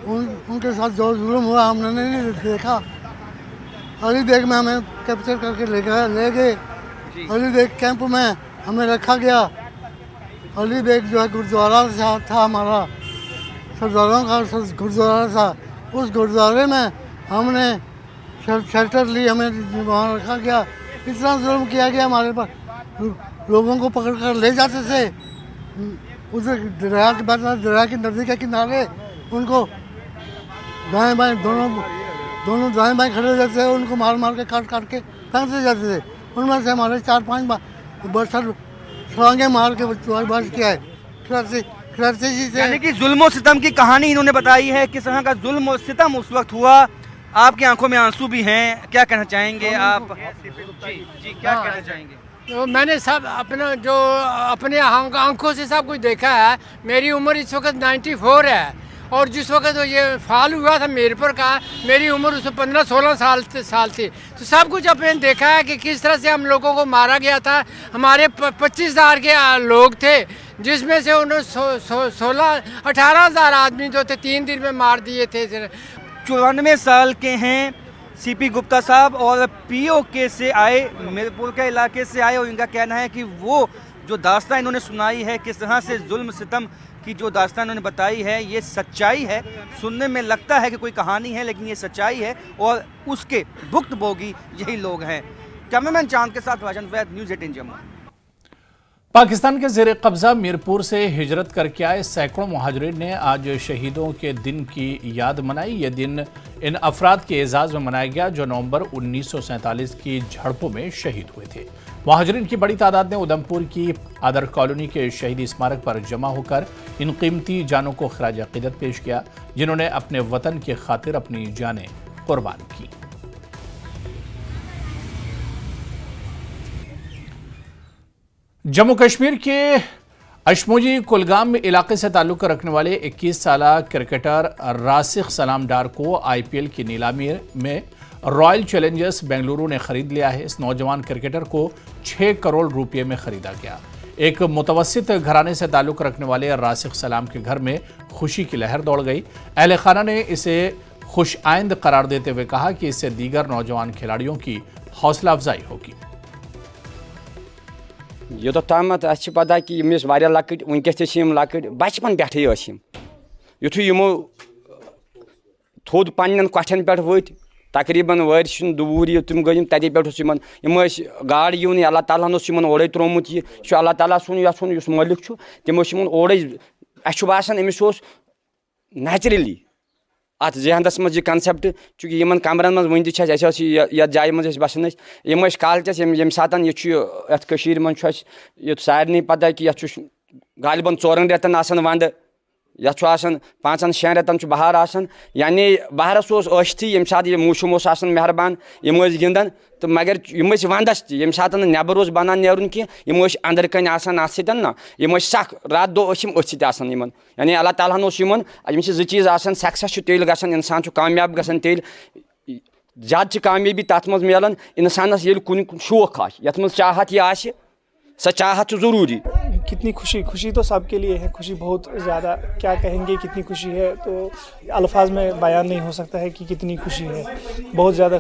उनके साथ जो जुल्म हुआ हमने नहीं देखा। अली बेग में हमें कैप्चर करके ले गए। अली बेग कैंप में हमें रखा गया। अली बेग जो है गुरुद्वारा था, हमारा सरदारों का गुरुद्वारा था। उस गुरुद्वारे में हमने शेल्टर ली, हमें वहाँ रखा गया। इतना जुल्म किया गया हमारे पर, लोगों को पकड़ कर ले जाते थे उधर दरिया के बाद, दरिया की नदी के किनारे उनको दाएं बाएं दोनों दाएं बाएं खड़े रहते थे, उनको मार के काट के फेंकते जाते थे। उनमें से हमारे 4-5 बरसर छलांगे मार के बच किया है। यानी कि जुल्म और सितम की कहानी इन्होंने बताई है, किस तरह का जुल्म और सितम उस वक्त हुआ। आपकी आंखों में आंसू भी हैं, क्या कहना चाहेंगे आप? जी क्या कहना चाहेंगे? तो मैंने सब अपने आंखों से सब कुछ देखा है। मेरी उम्र इस वक्त 94 है और जिस वक्त तो ये फाल हुआ था मीरपुर का, मेरी उम्र उसमें 15-16 साल थी। तो सब कुछ अपने देखा है कि किस तरह से हम लोगों को मारा गया था। हमारे 25,000 के लोग थे, जिसमें से उन्होंने 18,000 आदमी जो थे 3 दिन में मार दिए थे। 94 साल के हैं सीपी गुप्ता साहब और पीओके से आए, मीरपुर के इलाके से आए, और इनका कहना है कि वो जो दास्तान इन्होंने सुनाई है, किस तरह से जुल्म सितम की जो दास्तान इन्होंने बताई है, ये सच्चाई है। सुनने में लगता है कि कोई कहानी है, लेकिन ये सच्चाई है और उसके भुक्तभोगी यही लोग हैं। कैमरामैन चांद के साथ राजन वैद, न्यूज़ 18 जम्मू। पाकिस्तान के ज़ेर कब्जा मीरपुर से हिजरत करके आए सैकड़ों मुहाजिरीन ने आज शहीदों के दिन की याद मनाई। यह दिन इन अफराद के एजाज़ में मनाया गया जो नवंबर 1947 की झड़पों में शहीद हुए थे। मुहाजिरीन की बड़ी तादाद ने उधमपुर की आदर कॉलोनी के शहीदी स्मारक पर जमा होकर इन कीमती जानों को खराज अकीदत पेश किया, जिन्होंने अपने वतन की खातिर अपनी जानें कुर्बान की। जम्मू कश्मीर के अशमोजी कुलगाम इलाके से ताल्लुक़ रखने वाले 21 साल क्रिकेटर रासिख सलाम डार को आईपीएल की नीलामी में रॉयल चैलेंजर्स बेंगलुरु ने खरीद लिया है। इस नौजवान क्रिकेटर को 6 करोड़ रुपये में खरीदा गया। एक मुतवस्सित घराने से ताल्लुक़ रखने वाले रासिख सलाम के घर में खुशी की लहर दौड़ गई। अहले खाना ने इसे खुश आइंद करार देते हुए कहा कि इससे दीगर नौजवान खिलाड़ियों की हौसला अफजाई होगी। योत ताम पता कि यमिस वारिया लकट वनकस लकट बचपन पे युथु यमो थोद पन्न कठन पे वत तकरीबन वर्ष दूर तुम गई तथे पे गाड़ यून अल्लाह ताला ओरे त्रोमुत यह अल्लाह ताला सुन यह मालिक तमो ओरे असान अमिस नेचुरली अत जहनस मज कनसेप्ट चूँकि इन कमरन मज वन ये जाए मज बसान यम कॉलेज ये सात ये मन सारे पता कि गालिबन 4 रेतन वंद ये 5-6 रेतन बहार यानी बहारस षती ये सात यह मौसम मेहरबान यम गिंदन तो मगर यम वंदस ये सात नबर बनान नेरुन की यम अंदर कन ना यम सख रात दो अथ यानी अल्लाह ताला यम 2 चीज़ सक्सेस तेल गसान इंसान कामयाब गसान तेल ज़्यादा कामयाबी तथ मज मिलान इंसानस ये कुन शौक यथ मज चाहत यह सा चाहत ज़रूरी। कितनी खुशी तो सबके लिए है, खुशी बहुत ज़्यादा, क्या कहेंगे कितनी खुशी है तो अल्फाज में बयान नहीं हो सकता है कि कितनी खुशी है। बहुत ज़्यादा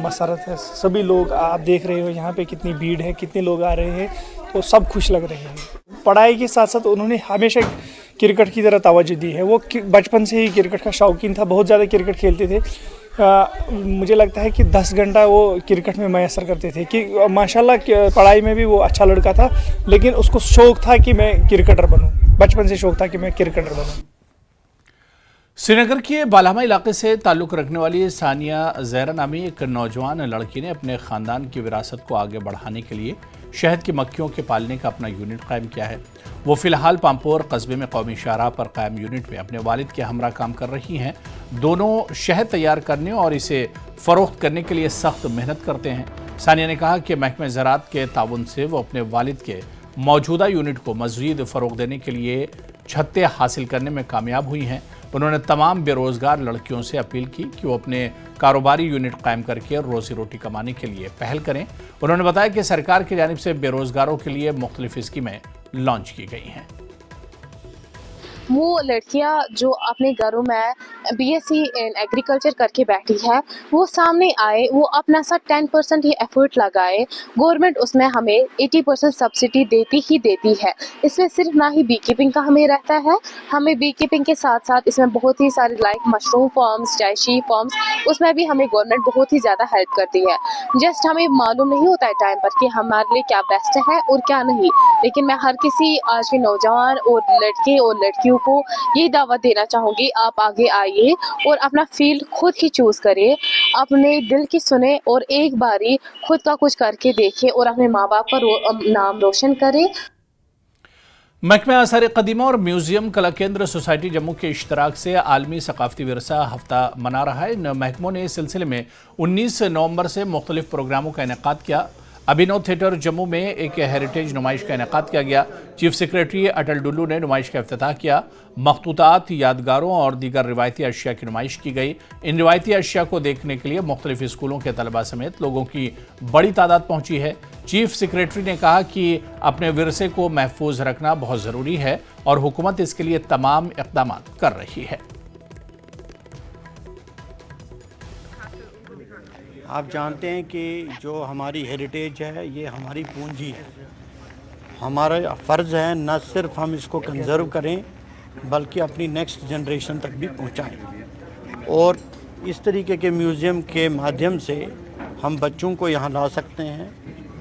मसरत है, सभी लोग आप देख रहे हो यहाँ पे कितनी भीड़ है, कितने लोग आ रहे हैं, तो सब खुश लग रहे हैं। पढ़ाई के साथ साथ उन्होंने हमेशा क्रिकेट की तरह तवज्जो दी है। वो बचपन से ही क्रिकेट का शौकीन था, बहुत ज़्यादा क्रिकेट खेलते थे। मुझे लगता है कि 10 घंटा वो क्रिकेट में मैसर करते थे कि माशाल्लाह पढ़ाई में भी वो अच्छा लड़का था, लेकिन उसको शौक था कि मैं क्रिकेटर बनूं, बचपन से शौक था कि मैं क्रिकेटर बनूं। श्रीनगर के बालामा इलाके से ताल्लुक़ रखने वाली सानिया ज़हरा नामी एक नौजवान लड़की ने अपने ख़ानदान की विरासत को आगे बढ़ाने के लिए शहद की मक्खियों के पालने का अपना यूनिट कायम किया है। वो फ़िलहाल पामपोर कस्बे में कौमी शाहराह पर कायम यूनिट में अपने वालिद के हमरा काम कर रही हैं। दोनों शहद तैयार करने और इसे फ़रोख्त करने के लिए सख्त मेहनत करते हैं। सानिया ने कहा कि महकमे ज़राअत के ताउन से वो अपने वालिद के मौजूदा यूनिट को मज़ीद फ़रोग़ देने के लिए छत्ते हासिल करने में कामयाब हुई हैं। उन्होंने तमाम बेरोज़गार लड़कियों से अपील की कि वो अपने कारोबारी यूनिट कायम करके रोज़ी रोटी कमाने के लिए पहल करें। उन्होंने बताया कि सरकार की जानिब से बेरोज़गारों के लिए मुख्तलिफ स्कीमें लॉन्च की गई हैं। वो लड़कियां जो अपने घरों में बीएससी इन एग्रीकल्चर करके बैठी है, वो सामने आए, वो अपना सा 10% ही एफर्ट लगाए। गवर्नमेंट उसमें हमें 80% सब्सिडी देती ही देती है। इसमें सिर्फ ना ही बी कीपिंग का हमें रहता है, हमें बी कीपिंग के साथ साथ इसमें बहुत ही सारे लाइक मशरूम फार्म्स, जैशी फार्म्स, उसमें भी हमें गवर्नमेंट बहुत ही ज़्यादा हेल्प करती है। जस्ट हमें मालूम नहीं होता है टाइम पर कि हमारे लिए क्या बेस्ट है और क्या नहीं, लेकिन मैं हर किसी आज के नौजवान और लड़के और लड़कियों को ये दावत देना चाहूँगी, आप आगे आइए और अपना फील्ड खुद ही चूज़ करें, अपने दिल की सुने और एक बारी खुद का कुछ करके देखें और अपने माँ बाप का नाम रोशन करें। महकमा आसार कदीमा और म्यूज़ियम कला केंद्र सोसाइटी जम्मू के इश्तराक से आलमी सकाफ़ती विरसा हफ्ता मना रहा है। इन महकमों ने इस सिलसिले में 19 नवंबर से मुख्तलिफ प्रोग्रामों का इनेकाद किया। अभिनव थिएटर जम्मू में एक हेरिटेज नुमाइश का इनेकाद किया गया। चीफ सेक्रेटरी अटल डुल्लू ने नुमाइश का इफ्तिताह किया। मखतूतात, यादगारों और दीगर रिवायती अशिया की नुमाइश की गई। इन रिवायती अशिया को देखने के लिए मुख्तलिफ स्कूलों के तलबा समेत लोगों की बड़ी तादाद पहुंची है। चीफ सेक्रेटरी ने कहा कि अपने विरसे को महफूज रखना बहुत ज़रूरी है और हुकूमत इसके लिए तमाम इक़दाम कर रही है। आप जानते हैं कि जो हमारी हेरिटेज है ये हमारी पूंजी है। हमारा फ़र्ज़ है न सिर्फ हम इसको कंज़र्व करें बल्कि अपनी नेक्स्ट जनरेशन तक भी पहुंचाएं। और इस तरीके के म्यूज़ियम के माध्यम से हम बच्चों को यहाँ ला सकते हैं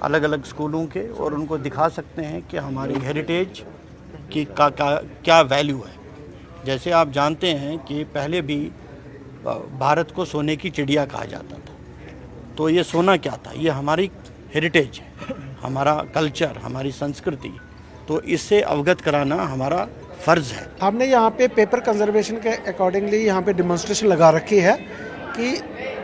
अलग अलग स्कूलों के, और उनको दिखा सकते हैं कि हमारी हेरिटेज की का क्या वैल्यू है। जैसे आप जानते हैं कि पहले भी भारत को सोने की चिड़िया कहा जाता था, तो ये सोना क्या था? ये हमारी हेरिटेज है, हमारा कल्चर, हमारी संस्कृति, तो इससे अवगत कराना हमारा फ़र्ज़ है। हमने यहाँ पे पेपर कंजर्वेशन के अकॉर्डिंगली यहाँ पे डिमॉन्स्ट्रेशन लगा रखी है कि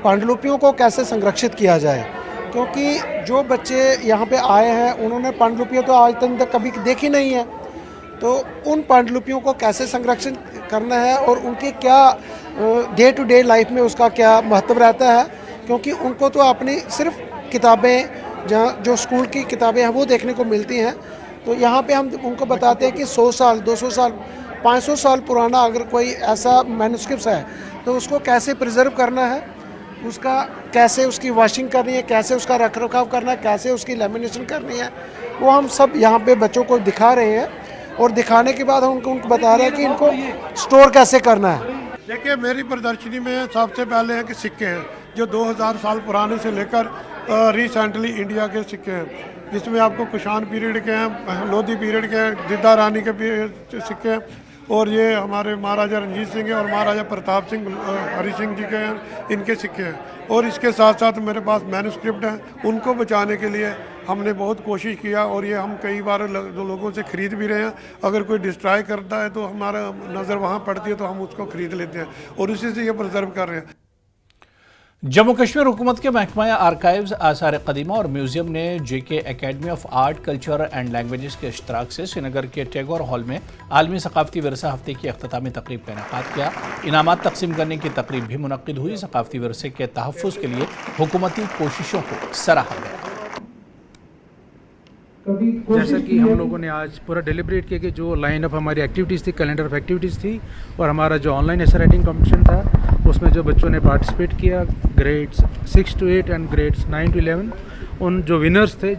पांडुलिपियों को कैसे संरक्षित किया जाए, क्योंकि जो बच्चे यहाँ पे आए हैं उन्होंने पांडुलिपियाँ तो आज तक कभी देखी नहीं है, तो उन पांडुलिपियों को कैसे संरक्षण करना है और उनके क्या डे टू डे लाइफ में उसका क्या महत्व रहता है, क्योंकि उनको तो अपनी सिर्फ किताबें जहाँ जो स्कूल की किताबें हैं वो देखने को मिलती हैं। तो यहाँ पे हम उनको बताते हैं कि 100 साल 200 साल 500 साल पुराना अगर कोई ऐसा मैन्युस्क्रिप्ट है तो उसको कैसे प्रिजर्व करना है, उसका कैसे उसकी वॉशिंग करनी है, कैसे उसका रख रखाव करना है, कैसे उसकी लेमिनेशन करनी है, वो हम सब यहाँ पे बच्चों को दिखा रहे हैं। और दिखाने के बाद हम उनको बता रहे हैं कि इनको स्टोर कैसे करना है। देखिए, मेरी प्रदर्शनी में सबसे पहले है कि सिक्के हैं जो 2000 साल पुराने से लेकर रिसेंटली इंडिया के सिक्के हैं, जिसमें आपको कुषाण पीरियड के हैं, लोधी पीरियड के हैं, जिद्दा रानी के सिक्के हैं, और ये हमारे महाराजा रंजीत सिंह हैं और महाराजा प्रताप सिंह हरि सिंह जी के हैं, इनके सिक्के हैं। और इसके साथ साथ मेरे पास मैन्युस्क्रिप्ट हैं, उनको बचाने के लिए हमने बहुत कोशिश किया और ये हम कई बार लोगों से ख़रीद भी रहे हैं। अगर कोई डिस्ट्रॉय करता है तो हमारा नज़र वहाँ पड़ती है तो हम उसको ख़रीद लेते हैं और उसी से ये प्रिजर्व कर रहे हैं। जम्मू कश्मीर हुकूमत के महकमा आर्काइव्स, आसार कदीमा और म्यूजियम ने JK academy of art, culture and languages के इश्तराक से श्रीनगर के टैगोर हॉल में आलमी सकाफती विरसा हफ्ते की अख्तामी तकरीब का इनेकाद किया। इनामात तकसीम करने की तकरीब भी मुनक्किद हुई। सकाफती विरसे के तहफ़्फ़ुज़ के लिए हुकूमती कोशिशों को सराहा गया। जैसा कि हम लोगों ने आज पूरा डिलिब्रेट किया कि जो लाइन अप हमारी एक्टिविटीज़ थी, कैलेंडर ऑफ एक्टिविटीज़ थी, और हमारा जो ऑनलाइन एसे राइटिंग कॉम्पिटिशन था उसमें जो बच्चों ने पार्टिसिपेट किया grades 6 to 8 and grades 9 to 11, उन जो विनर्स थे,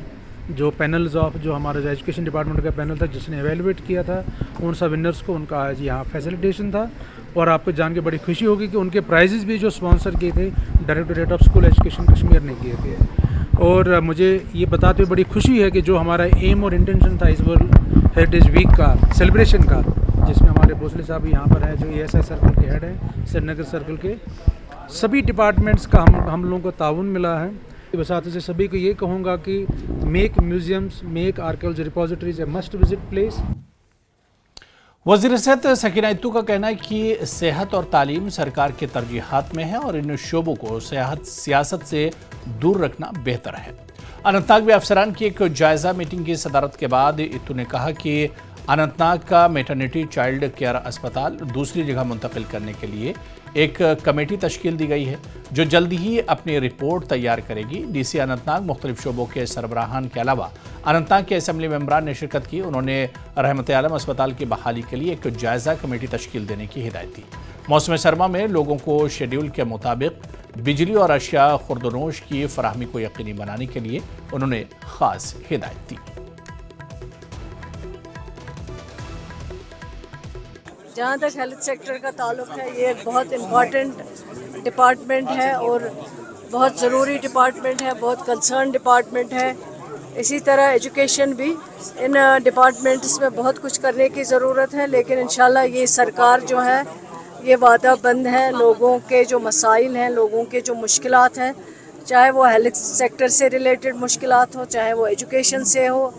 जो पैनल्स ऑफ जो हमारा जो एजुकेशन डिपार्टमेंट का पैनल था जिसने एवेलुएट किया था, उन सब विनर्स को उनका आज यहाँ फैसिलिटेशन था। और आपको जान के बड़ी खुशी होगी कि उनके प्राइजेज़ भी जो स्पॉन्सर किए थे directorate of school education Kashmir ने किए थे। और मुझे ये बताते हुए बड़ी खुशी है कि जो हमारा एम और इंटेंशन था इस वर्ल्ड हेरिटेज वीक का सेलिब्रेशन का, जिसमें हमारे भोसले साहब यहाँ पर हैं जो ESI सर्कल के हेड हैं, श्रीनगर सर्कल के, सभी डिपार्टमेंट्स का हम लोगों को ताउन मिला है। बसाते से सभी को ये कहूँगा कि make museums, make archaeology repositories a must visit place. वज़ीर सेहत सकीना इत्तू का कहना है कि सेहत और तालीम सरकार के तरजीहात में है और इन शोबों को सियासत से दूर रखना बेहतर है। अनंतनाग में अफसरान की एक जायजा मीटिंग की सदारत के बाद इत्तू ने कहा कि अनंतनाग का मैटरनिटी चाइल्ड केयर अस्पताल दूसरी जगह मुंतकिल करने के लिए एक कमेटी तश्कील दी गई है जो जल्दी ही अपनी रिपोर्ट तैयार करेगी। DC अनंतनाग मुख्तलिफ शोबों के सरबराहान के अलावा अनंतनाग के असम्बली मेंबरान ने शिरकत की। उन्होंने रहमत आलम अस्पताल की बहाली के लिए एक जायजा कमेटी तश्कील देने की हिदायत दी। मौसम सरमा में लोगों को शेड्यूल के मुताबिक बिजली और अशिया खुर्दनोश की फराहमी को यकीनी बनाने के लिए उन्होंने खास हिदायत दी। जहाँ तक हेल्थ सेक्टर का ताल्लुक है, ये एक बहुत इम्पॉर्टेंट डिपार्टमेंट है और बहुत ज़रूरी डिपार्टमेंट है, बहुत कंसर्न डिपार्टमेंट है। इसी तरह एजुकेशन भी, इन डिपार्टमेंट्स में बहुत कुछ करने की ज़रूरत है, लेकिन इंशाल्लाह ये सरकार जो है ये वादा बंद है। लोगों के जो मसाइल हैं, लोगों के जो मुश्किलात हैं, चाहे वो हेल्थ सेक्टर से रिलेटेड मुश्किलात हो, चाहे वो एजुकेशन से हो,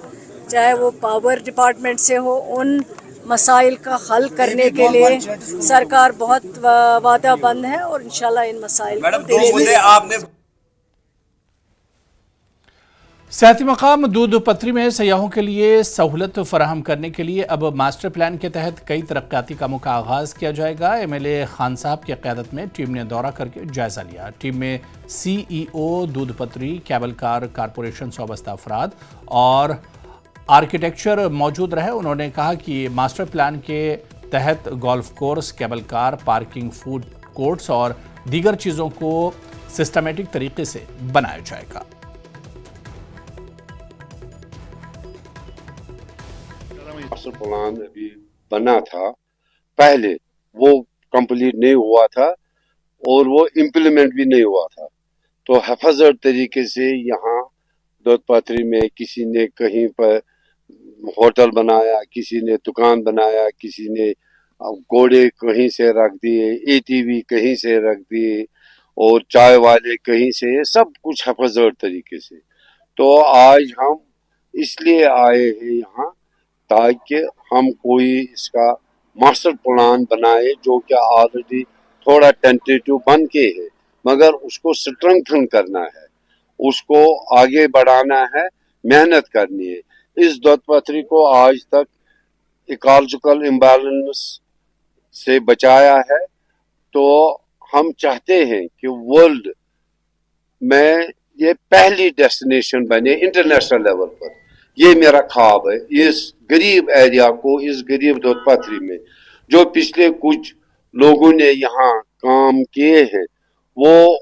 चाहे वो पावर डिपार्टमेंट से हो, उन मसाइल का हल करने के लिए सरकार बहुत वादा बंद है और इंशाल्लाह इन मसाइल को सियाती मकाम दूध पत्री में सयाहों के लिए सहूलत फराहम करने के लिए अब मास्टर प्लान के तहत कई तरक्याती कामों का आगाज़ किया जाएगा। MLA खान साहब की क़यादत में टीम ने दौरा करके जायज़ा लिया। टीम में CEO दूध पत्री, केबल कार कारपोरेशन से वाबस्ता अफराद और आर्किटेक्चर मौजूद रहे। उन्होंने कहा कि मास्टर प्लान के तहत golf course, cable car parking, food courts और दीगर चीज़ों को सिस्टमेटिक तरीके से बनाया जाएगा। मास्टर प्लान अभी बना था, पहले वो कंप्लीट नहीं हुआ था और वो इम्प्लीमेंट भी नहीं हुआ था। तो हिफाजत तरीके से यहाँ दोदपत्री में किसी ने कहीं पर होटल बनाया, किसी ने दुकान बनाया, किसी ने घोड़े कहीं से रख दिए, ATV कहीं से रख दिए और चाय वाले कहीं से, सब कुछ हिफाजत तरीके से। तो आज हम इसलिए आए हैं यहाँ ताकि हम कोई इसका मास्टर प्लान बनाए जो कि ऑलरेडी थोड़ा टेंटेटिव बन के है, मगर उसको स्ट्रेंथन करना है, उसको आगे बढ़ाना है, मेहनत करनी है। इस दोदपत्री को आज तक इकोलॉजिकल इम्बैलेंस से बचाया है, तो हम चाहते हैं कि वर्ल्ड में ये पहली डेस्टिनेशन बने इंटरनेशनल लेवल पर। ये मेरा ख्वाब है, इस गरीब एरिया को, इस गरीब दोदपत्री में जो पिछले कुछ लोगों ने यहाँ काम किए हैं वो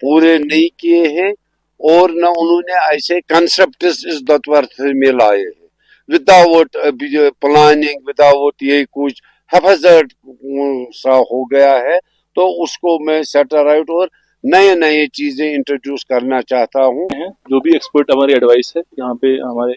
पूरे नहीं किए हैं और न उन्होंने ऐसे कंसेप्ट इस दोदपत्री में लाए हैं। विदाउट प्लानिंग, विदाउट ये कुछ हिफाजत सा हो गया है, तो उसको मैं सेटर आउट और नए नए चीजें इंट्रोड्यूस करना चाहता हूँ। जो भी एक्सपर्ट हमारी एडवाइस है, यहाँ पे हमारे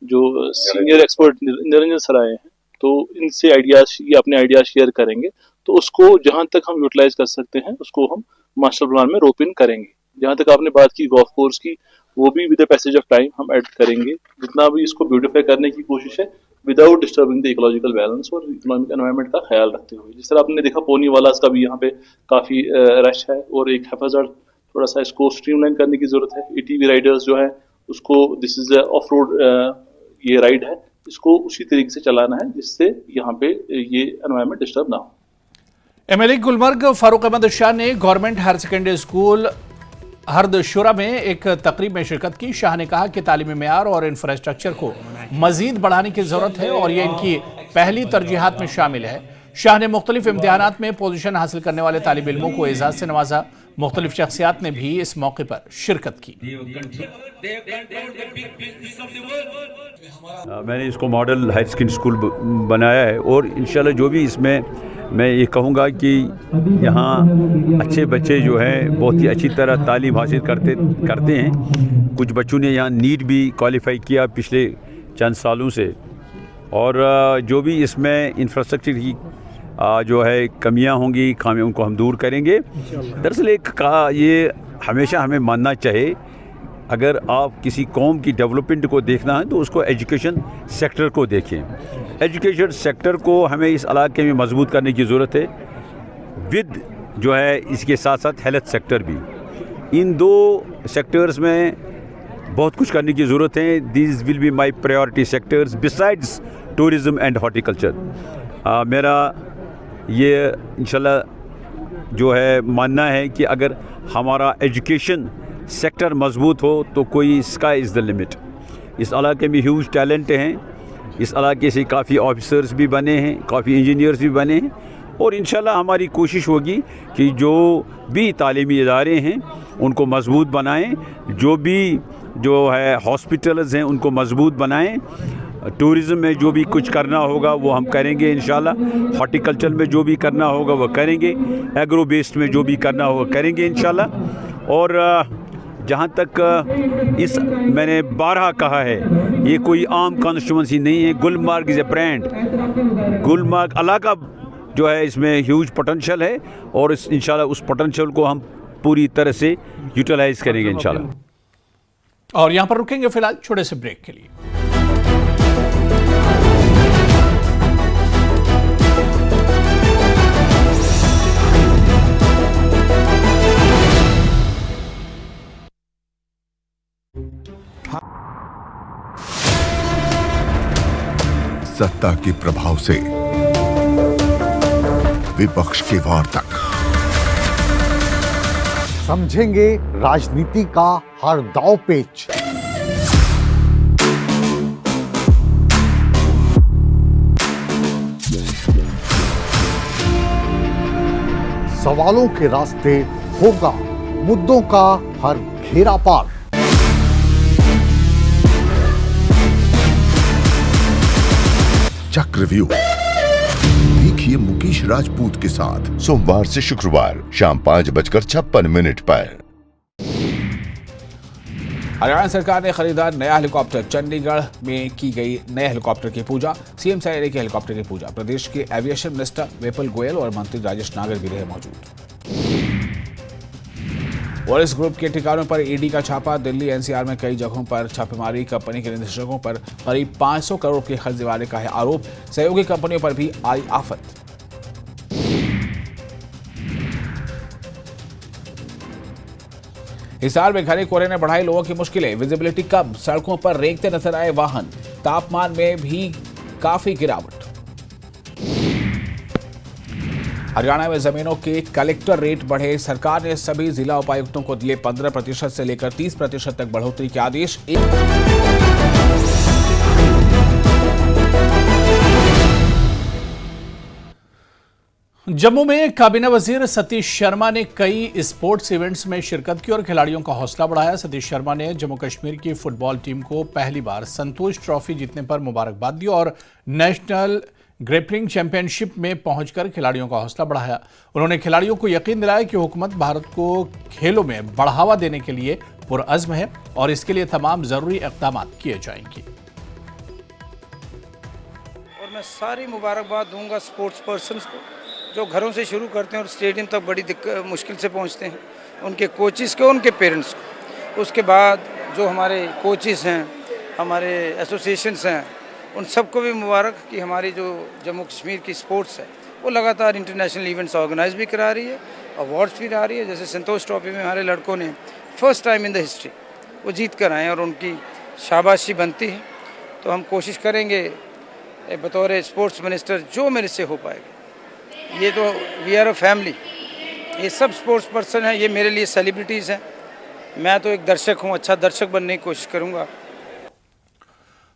जो सीनियर एक्सपर्ट निरंजन सर आए हैं, तो इनसे आइडियाज, ये अपने आइडियाज शेयर करेंगे, तो उसको जहाँ तक हम यूटिलाइज कर सकते हैं उसको हम मास्टर प्लान में रोप इन करेंगे। जहाँ तक आपने बात की गोल्फ कोर्स की, वो भी with the passage of time हम ऐड करेंगे। जितना भी इसको ब्यूटिफाई करने की कोशिश है without disturbing the ecological balance और इकोनॉमिक एनवायरनमेंट का ख्याल रखते हुए। जिस तरह आपने देखा पोनी वाला का भी यहाँ पे काफ़ी रश है और एक हिफाजत, थोड़ा सा इसको स्ट्रीमलाइन करने की जरूरत है। ATV राइडर्स जो है उसको, दिस इज ऑफ रोड ये राइड है, इसको उसी तरीके से चलाना है जिससे यहाँ पे ये एनवायरनमेंट डिस्टर्ब ना हो। MLA गुलमर्ग फारूक अहमद शाह ने गवर्नमेंट हायर सेकेंडरी स्कूल हरदशुरा में एक तकरीब में शिरकत की। शाह ने कहा कि तालीमी मेयार और इंफ्रास्ट्रक्चर को मजीद बढ़ाने की जरूरत है और ये इनकी पहली तरजीहात में शामिल है। शाह ने मुख्तलिफ इम्तिहानात में पोजीशन हासिल करने वाले तालिब इल्मों को एजाज से नवाजा। मुख्तलिफ शख्सियात ने भी इस मौके पर शिरकत की। मैंने इसको मॉडल हाई सेकेंडरी स्कूल बनाया है और इंशाल्लाह जो भी इसमें मैं ये कहूँगा कि यहाँ अच्छे बच्चे जो हैं बहुत ही अच्छी तरह तालीम हासिल करते हैं। कुछ बच्चों ने यहाँ नीट भी क्वालिफाई किया पिछले चंद सालों से, और जो भी इसमें इंफ्रास्ट्रक्चर की जो है कमियाँ होंगी, खामियाँ, उनको हम दूर करेंगे। दरअसल ये हमेशा हमें मानना चाहिए, अगर आप किसी कौम की डेवलपमेंट को देखना है तो उसको एजुकेशन सेक्टर को देखें। एजुकेशन सेक्टर को हमें इस इलाके में मजबूत करने की ज़रूरत है, विद जो है इसके साथ साथ हेल्थ सेक्टर भी। इन दो सेक्टर्स में बहुत कुछ करने की ज़रूरत है। These will be my priority sectors besides tourism and horticulture. मेरा ये इंशाल्लाह जो है मानना है कि अगर हमारा एजुकेशन सेक्टर मजबूत हो तो कोई स्काई इज़ द लिमिट। इस इलाके में ह्यूज टैलेंट हैं, इस इलाके से काफ़ी ऑफिसर्स भी बने हैं, काफ़ी इंजीनियर्स भी बने हैं, और इंशाल्लाह हमारी कोशिश होगी कि जो भी तालीमी इदारे हैं उनको मजबूत बनाएं, जो है हॉस्पिटल्स हैं उनको मजबूत बनाएं, टूरिज़म में जो भी कुछ करना होगा वो हम करेंगे इंशाल्लाह, हॉर्टिकल्चर में जो भी करना होगा वो करेंगे, एग्रो बेस्ड में जो भी करना होगा करेंगे इंशाल्लाह। और जहाँ तक इस मैंने 12 कहा है, ये कोई आम कॉन्स्टिट्यूंसी नहीं है। Gulmarg is a brand. Gulmarg इलाका जो है इसमें ह्यूज पोटेंशियल है और इंशाल्लाह उस पोटेंशियल को हम पूरी तरह से यूटिलाइज करेंगे इंशाल्लाह। और यहाँ पर रुकेंगे फिलहाल छोटे से ब्रेक के लिए। सत्ता के प्रभाव से विपक्ष के वार तक समझेंगे राजनीति का हर दांव पेच। सवालों के रास्ते होगा मुद्दों का हर घेरा पार। चक्रव्यूह देखिए मुकेश राजपूत के साथ सोमवार से शुक्रवार शाम 5:56 पर। हरियाणा सरकार ने खरीदा नया हेलीकॉप्टर। चंडीगढ़ में की गई नए हेलीकॉप्टर की पूजा। सीएम से आईडी के हेलीकॉप्टर की पूजा। प्रदेश के एविएशन मिनिस्टर विपुल गोयल और मंत्री राजेश नागर भी रहे मौजूद। वॉरिस ग्रुप के ठिकानों पर ईडी का छापा। दिल्ली एनसीआर में कई जगहों पर छापेमारी। कंपनी के निदेशकों पर करीब 500 करोड़ के खर्च दिवाने का है आरोप। सहयोगी कंपनियों पर भी आई आफत। हिसार में घने कोहरे ने बढ़ाई लोगों की मुश्किलें। विजिबिलिटी कम। सड़कों पर रेंगते नजर आए वाहन। तापमान में भी काफी गिरावट। हरियाणा में जमीनों के कलेक्टर रेट बढ़े। सरकार ने सभी जिला उपायुक्तों को दिए 15% से लेकर 30% तक बढ़ोतरी के आदेश। जम्मू में काबीना वजीर सतीश शर्मा ने कई स्पोर्ट्स इवेंट्स में शिरकत की और खिलाड़ियों का हौसला बढ़ाया। सतीश शर्मा ने जम्मू कश्मीर की फुटबॉल टीम को पहली बार संतोष ट्रॉफी जीतने पर मुबारकबाद दी और नेशनल ग्रेपलिंग चैंपियनशिप में पहुंचकर खिलाड़ियों का हौसला बढ़ाया। उन्होंने खिलाड़ियों को यकीन दिलाया कि हुकूमत भारत को खेलों में बढ़ावा देने के लिए पुरअज़्म है और इसके लिए तमाम जरूरी इक़दाम किए जाएंगे। और मैं सारी मुबारकबाद दूंगा स्पोर्ट्स पर्सन को जो घरों से शुरू करते हैं और स्टेडियम तक बड़ी मुश्किल से पहुंचते हैं, उनके कोचिज़ को, उनके पेरेंट्स को। उसके बाद जो हमारे कोचिज़ हैं, हमारे एसोसिएशंस हैं, उन सबको भी मुबारक कि हमारी जो जम्मू कश्मीर की स्पोर्ट्स है वो लगातार इंटरनेशनल इवेंट्स ऑर्गेनाइज भी करा रही है, अवार्ड्स भी ला रही है। जैसे संतोष ट्रॉफी में हमारे लड़कों ने first time in the history वो जीत कर आए और उनकी शाबाशी बनती है। तो हम कोशिश करेंगे बतौर स्पोर्ट्स मिनिस्टर जो मेरे से हो पाएगा। ये तो वी आर अ फैमिली, ये सब स्पोर्ट्स पर्सन हैं, ये मेरे लिए सेलिब्रिटीज़ हैं। मैं तो एक दर्शक हूँ, अच्छा दर्शक बनने की कोशिश करूँगा।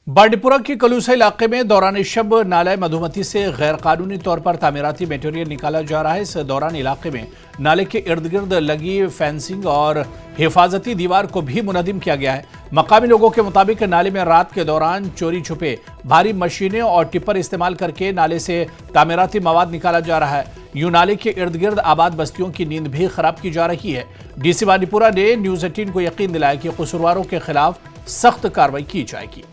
बांडीपुरा के कलूसा इलाके में दौरान शब नाला मधुमती से गैर कानूनी तौर पर तामीराती मटेरियल निकाला जा रहा है। इस दौरान इलाके में नाले के इर्द गिर्द लगी फेंसिंग और हिफाजती दीवार को भी मुनद्दिम किया गया है। मकामी लोगों के मुताबिक नाले में रात के दौरान चोरी छुपे भारी मशीनें और टिप्पर इस्तेमाल करके नाले से तामीराती मवाद निकाला जा रहा है। यूं नाले के इर्द गिर्द आबाद बस्तियों की नींद भी खराब की जा रही है। डीसी बांडीपुरा ने न्यूज़ 18 को यकीन दिलाया कि कसूरवारों के खिलाफ सख्त कार्रवाई की जाएगी।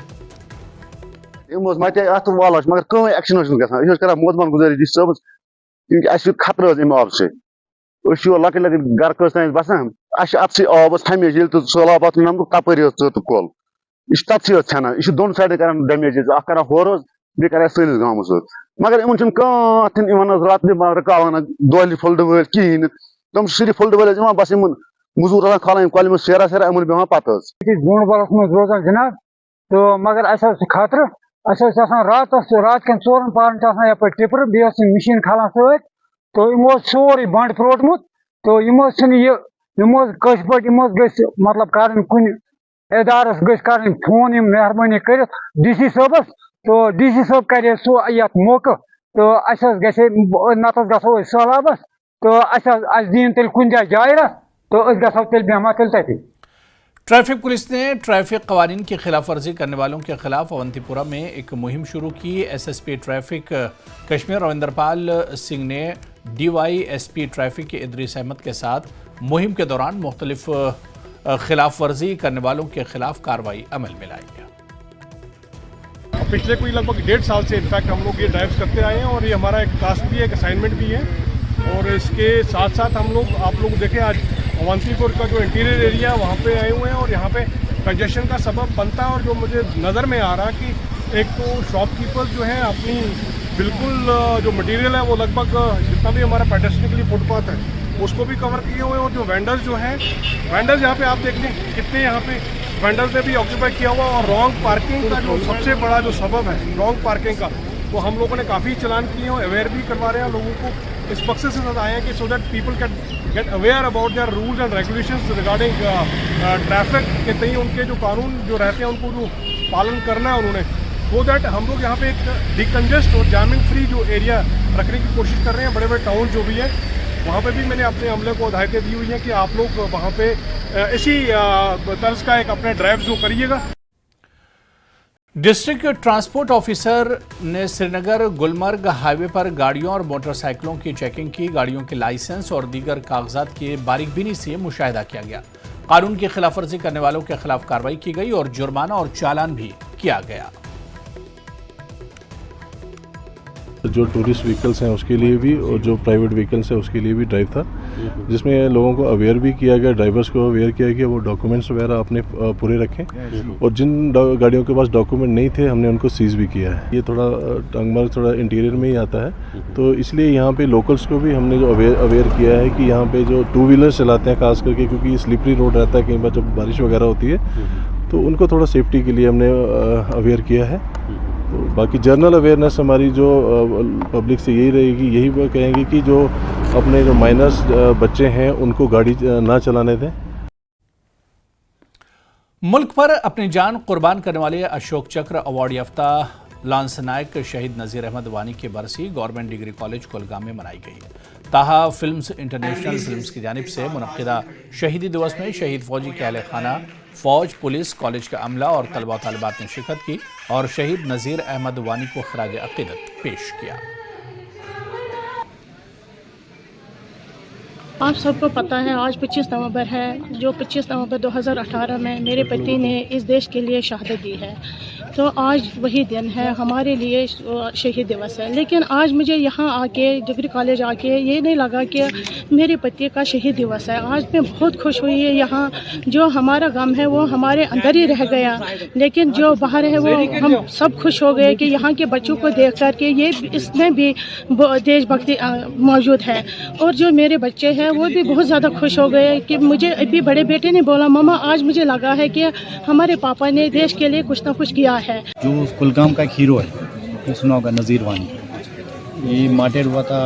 मत वाल मगर कहीं एक्शन कर मोतमान गुजारी डी सब क्योंकि खतर आब से लक लक घर तान बसान अत आब हमेशा तो सैलाब तपर तो कल यह तथी ठाना यह दोन साइड कर डैमेज कर होर बे कर सैनिस गाँव मगर इन कह रात रुकावान दोल फुल्ड वल कहें तम सिर्फ फुल्ड वल बस मजूर खालान कल में सेरा सेरा अमन बेहान पत गोंड बालस में रोजान जनाब तो मगर खतर रात कन 4 पहर यप टिपर बे मशीन खालान सत तो यमो सोरे बंड त्रोटमुत तो यमो कश पे मतलब कर कुन इदारस कर फोन मेहरबानी कर DC साहबस तो DC साहब करे सो ये मौका तो गे नत गो सैलाबस तो दिन तेल कुन जाए तो गो तेल बेहमा तेल तथी। ट्रैफिक पुलिस ने ट्रैफिक कवानीन की खिलाफ वर्जी करने वालों के खिलाफ अवंतीपुरा में एक मुहिम शुरू की। SSP ट्रैफिक कश्मीर रविंदरपाल सिंह ने DYSP ट्रैफिक के इदरीस अहमद के साथ मुहिम के दौरान मुख्तलिफ खिलाफ वर्जी करने वालों के खिलाफ कार्रवाई अमल में लाई है। पिछले कोई लगभग 1.5 साल से इनफैक्ट हम लोग ये ड्राइव्स करते आए हैं और ये हमारा एक टास्क भी है, एक असाइनमेंट भी है। और इसके साथ साथ हम लोग आप लोग देखें आज अवंतीपुर का जो इंटीरियर एरिया वहाँ पे आए हुए हैं और यहाँ पे कंजेशन का सबब बनता है। और जो मुझे नज़र में आ रहा कि एक तो शॉपकीपर्स जो हैं अपनी बिल्कुल जो मटेरियल है वो लगभग जितना भी हमारा पेडेस्ट्रियन के लिए फुटपाथ है उसको भी कवर किए हुए हैं। और जो वेंडर्स जो हैं वेंडर्स यहाँ पे आप देख लें कितने यहाँ पे वेंडर्स ने भी ऑक्यूपाई किया हुआ। और रॉन्ग पार्किंग का जो सबसे बड़ा जो सबब है रॉन्ग पार्किंग का वो हम लोगों ने काफ़ी चलान किए हैं, अवेयर भी करवा रहे हैं लोगों को इस मकसद से साथ आए हैं कि so that people can get aware about their rules and regulations regarding traffic के तई उनके जो कानून जो रहते हैं उनको जो पालन करना है उन्होंने सो दैट हम लोग यहाँ पे एक डिकंजेस्ट और जामिंग फ्री जो एरिया रखने की कोशिश कर रहे हैं। बड़े बड़े टाउन जो भी है वहाँ पे भी मैंने अपने अमले को हिदायतें दी हुई हैं कि आप लोग वहाँ पे इसी तर्ज का एक अपने ड्राइव जो करिएगा। डिस्ट्रिक्ट ट्रांसपोर्ट ऑफिसर ने श्रीनगर गुलमर्ग हाईवे पर गाड़ियों और मोटरसाइकिलों की चेकिंग की। गाड़ियों के लाइसेंस और दीगर कागजात की बारीकबीनी से मुशाहिदा किया गया। कानून की खिलाफवर्जी करने वालों के खिलाफ कार्रवाई की गई और जुर्माना और चालान भी किया गया। जो टूरिस्ट व्हीकल्स हैं उसके लिए भी और जो प्राइवेट व्हीकल्स हैं उसके लिए भी ड्राइव था, जिसमें लोगों को अवेयर भी किया गया, ड्राइवर्स को अवेयर किया गया वो डॉक्यूमेंट्स वगैरह अपने पूरे रखें और जिन गाड़ियों के पास डॉक्यूमेंट नहीं थे हमने उनको सीज भी किया है। ये थोड़ा टंगमर्ग थोड़ा इंटीरियर में ही आता है, तो इसलिए यहाँ पे लोकल्स को भी हमने जो अवेयर किया है कि यहाँ पे जो टू व्हीलर्स चलाते हैं खास करके, क्योंकि स्लिपरी रोड रहता है कई बार जब बारिश वगैरह होती है, तो उनको थोड़ा सेफ्टी के लिए हमने अवेयर किया है। तो बाकी जनरल अवेयरनेस हमारी जो पब्लिक से यही रहेगी, यही वो कहेंगे कि जो अपने जो माइनर्स बच्चे हैं उनको गाड़ी ना चलाने दें। मुल्क पर अपनी जान कुर्बान करने वाले अशोक चक्र अवार्ड याफ्ता लांस नायक शहीद नज़ीर अहमद वानी की बरसी गवर्नमेंट डिग्री कॉलेज कुलगाम में मनाई गई। ताहा फिल्म्स इंटरनेशनल फिल्म्स की जानिब से मुनक्किदा शहीदी दिवस में शहीद फौजी के अहले खाना, फौज, पुलिस, कॉलेज का अमला और तलबा तालिबात ने शिरकत की और शहीद नज़ीर अहमद वानी को खराज अक़ीदत पेश किया। आप सबको पता है आज 25 नवंबर है, जो 25 नवंबर 2018 में मेरे पति ने इस देश के लिए शहादत दी है। तो आज वही दिन है हमारे लिए, शहीद दिवस है। लेकिन आज मुझे यहाँ आके डिग्री कॉलेज आके ये नहीं लगा कि मेरे पति का शहीद दिवस है। आज मैं बहुत खुश हुई है। यहाँ जो हमारा गम है वो हमारे अंदर ही रह गया, लेकिन जो बाहर है वो हम सब खुश हो गए कि यहाँ के बच्चों को देख कर के ये इसमें भी देशभक्ति मौजूद है। और जो मेरे बच्चे हैं वो भी बहुत ज़्यादा खुश हो गए कि मुझे अभी बड़े बेटे ने बोला, मामा आज मुझे लगा है कि हमारे पापा ने देश के लिए कुछ ना कुछ किया है। जो कुलगाम का एक हीरो है, ये सुना होगा, नज़ीर वानी, ये मार्टेर हुआ था,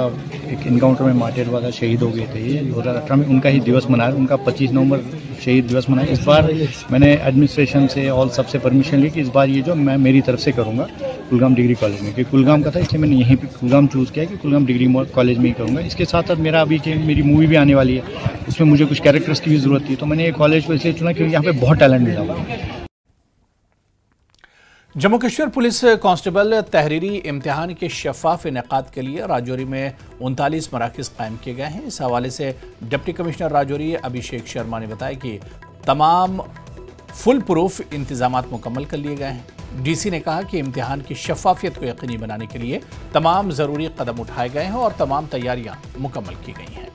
एक इनकाउंटर में मार्टेर हुआ था, शहीद हो गए थे। ये 2018 में उनका ही दिवस मनाया, उनका 25 नवंबर शहीद दिवस मनाया। इस बार मैंने एडमिनिस्ट्रेशन से और सबसे परमिशन ली कि इस बार ये जो मैं मेरी तरफ से करूँगा कुलगाम डिग्री कॉलेज में, क्योंकि कुलगाम का था इसलिए मैंने यहीं पे कुलगाम चूज़ किया कि कुलगाम डिग्री कॉलेज में ही करूँगा। इसके साथ साथ मेरा अभी मेरी मूवी भी आने वाली है, उसमें मुझे कुछ कैरेक्टर्स की भी ज़रूरत थी, तो मैंने ये कॉलेज को इसलिए चुना क्योंकि यहाँ पे बहुत टैलेंट मिला हुआ है। जम्मू कश्मीर पुलिस कांस्टेबल तहरीरी इम्तिहान के शफाफ इनेकाद के लिए राजौरी में 39 मराकज़ कायम किए गए हैं। इस हवाले से डिप्टी कमिश्नर राजौरी अभिषेक शर्मा ने बताया कि तमाम फुल प्रूफ इंतजामात मुकम्मल कर लिए गए हैं। डीसी ने कहा कि इम्तिहान की शफाफियत को यकीनी बनाने के लिए तमाम ज़रूरी कदम उठाए गए हैं और तमाम तैयारियां मुकम्मल की गई हैं।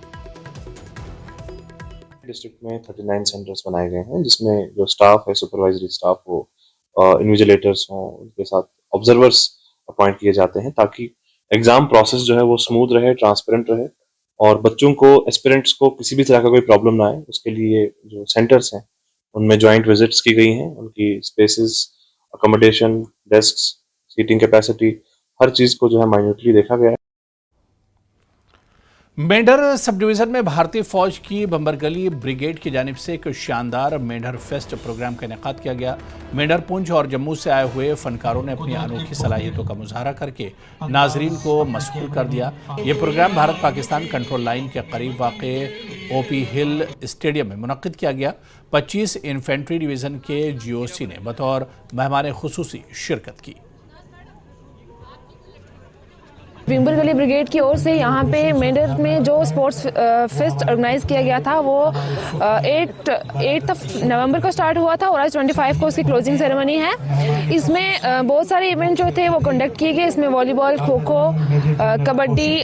डिस्ट्रिक्ट में 39 सेंटर्स बनाए गए हैं, जिसमें जो स्टाफ है, सुपरवाइजरी स्टाफ हो, इन्विजिलेटर्स हों, उनके साथ ऑब्जर्वर्स अपॉइंट किए जाते हैं ताकि एग्जाम प्रोसेस जो है वो स्मूथ रहे, ट्रांसपेरेंट रहे और बच्चों को, एस्पिरेंट्स को किसी भी तरह का कोई प्रॉब्लम ना आए। उसके लिए जो सेंटर्स हैं उनमें जॉइंट विजिट्स की गई हैं, उनकी spaces, accommodation, desks, seating capacity, हर चीज़ को जो है माइन्यूटली देखा गया है। मेंढर सब डिवीज़न में भारतीय फौज की बम्बरगली ब्रिगेड की जानिब से एक शानदार मेंढर फेस्ट प्रोग्राम का इनेकाद किया गया। मेंढर पुंछ और जम्मू से आए हुए फनकारों ने अपनी अनोखी सलाहियतों का मुजाहरा करके नाजरीन को मशहूर कर दिया। ये programme Bharat Pakistan control line के करीब वाक़े ओपी हिल स्टेडियम में मुनक्किद किया गया। 25 इन्फेंट्री डिवीज़न के GOC ने बतौर मेहमान खुसूसी शिरकत की। बम्बरगली ब्रिगेड की ओर से यहाँ पे मेंढर में जो स्पोर्ट्स फेस्ट ऑर्गेनाइज किया गया था वो 8 नवंबर को स्टार्ट हुआ था और आज 25 को उसकी क्लोजिंग सेरेमनी है। इसमें बहुत सारे इवेंट जो थे वो कंडक्ट किए गए। इसमें volleyball, kho kho, kabaddi,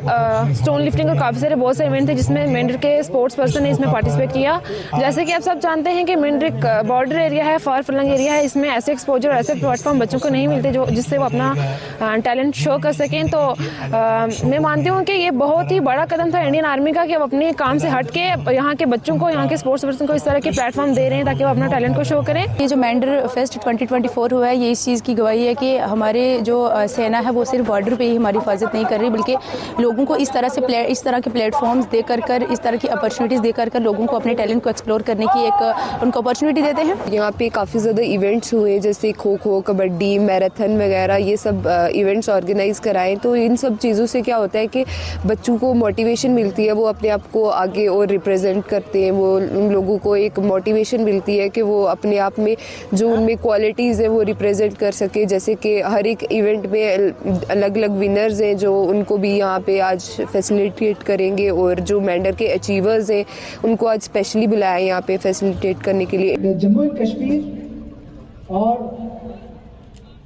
stone lifting और काफ़ी सारे बहुत से इवेंट थे जिसमें मेंढर के स्पोर्ट्स पर्सन ने इसमें पार्टिसिपेट किया। जैसे कि आप सब जानते हैं कि मेंढर एक बॉर्डर एरिया है, फार फ्लंग एरिया है। इसमें ऐसे एक्सपोजर, ऐसे प्लेटफॉर्म बच्चों को नहीं मिलते जो जिससे वो अपना टैलेंट शो कर सकें। तो मैं मानती हूँ कि ये बहुत ही बड़ा कदम था इंडियन आर्मी का कि अब अपने काम से हट के यहाँ के बच्चों को, यहाँ के स्पोर्ट्स पर्सन को इस तरह के प्लेटफॉर्म दे रहे हैं ताकि वो अपना टैलेंट को शो करें। ये जो मेंढर फेस्ट 2024 हुआ है, ये इस चीज़ की गवाही है कि हमारे जो सेना है वो सिर्फ बॉर्डर पे ही हमारी हिफाजत नहीं कर रही, बल्कि लोगों को इस तरह के प्लेटफॉर्म्स देकर इस तरह की अपॉर्चुनिटीज़ देकर लोगों को अपने टैलेंट को एक्सप्लोर करने की एक उनको अपॉर्चुनिटी देते हैं। यहाँ पे काफ़ी ज़्यादा इवेंट्स हुए, जैसे खो खो, कबड्डी, मैराथन वगैरह, ये सब इवेंट्स ऑर्गेनाइज कराएं। तो इन सब चीज़ों से क्या होता है कि बच्चों को मोटिवेशन मिलती है, वो अपने आप को आगे और रिप्रेजेंट करते हैं, वो उन लोगों को एक मोटिवेशन मिलती है कि वो अपने आप में जो उनमें क्वालिटीज़ हैं वो रिप्रेजेंट कर सके। जैसे कि हर एक इवेंट में अलग अलग विनर्स हैं जो उनको भी यहाँ पे आज फैसिलिटेट करेंगे, और जो मेंडर के अचीवर्स हैं उनको आज स्पेशली बुलाया है यहाँ पे फैसिलिटेट करने के लिए। जम्मू एंड कश्मीर और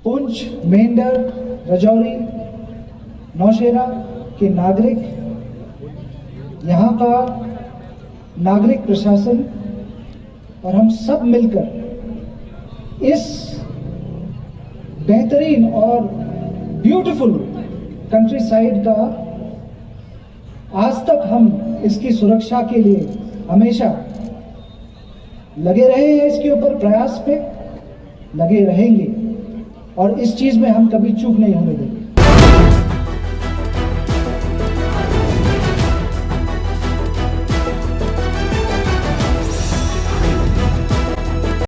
पुंछ, मेंढर, राजौरी, नौशेरा के नागरिक, यहाँ का नागरिक प्रशासन और हम सब मिलकर इस बेहतरीन और ब्यूटीफुल कंट्री साइड का आज तक हम इसकी सुरक्षा के लिए हमेशा लगे रहे हैं, इसके ऊपर प्रयास पे लगे रहेंगे और इस चीज़ में हम कभी चूक नहीं होने देंगे।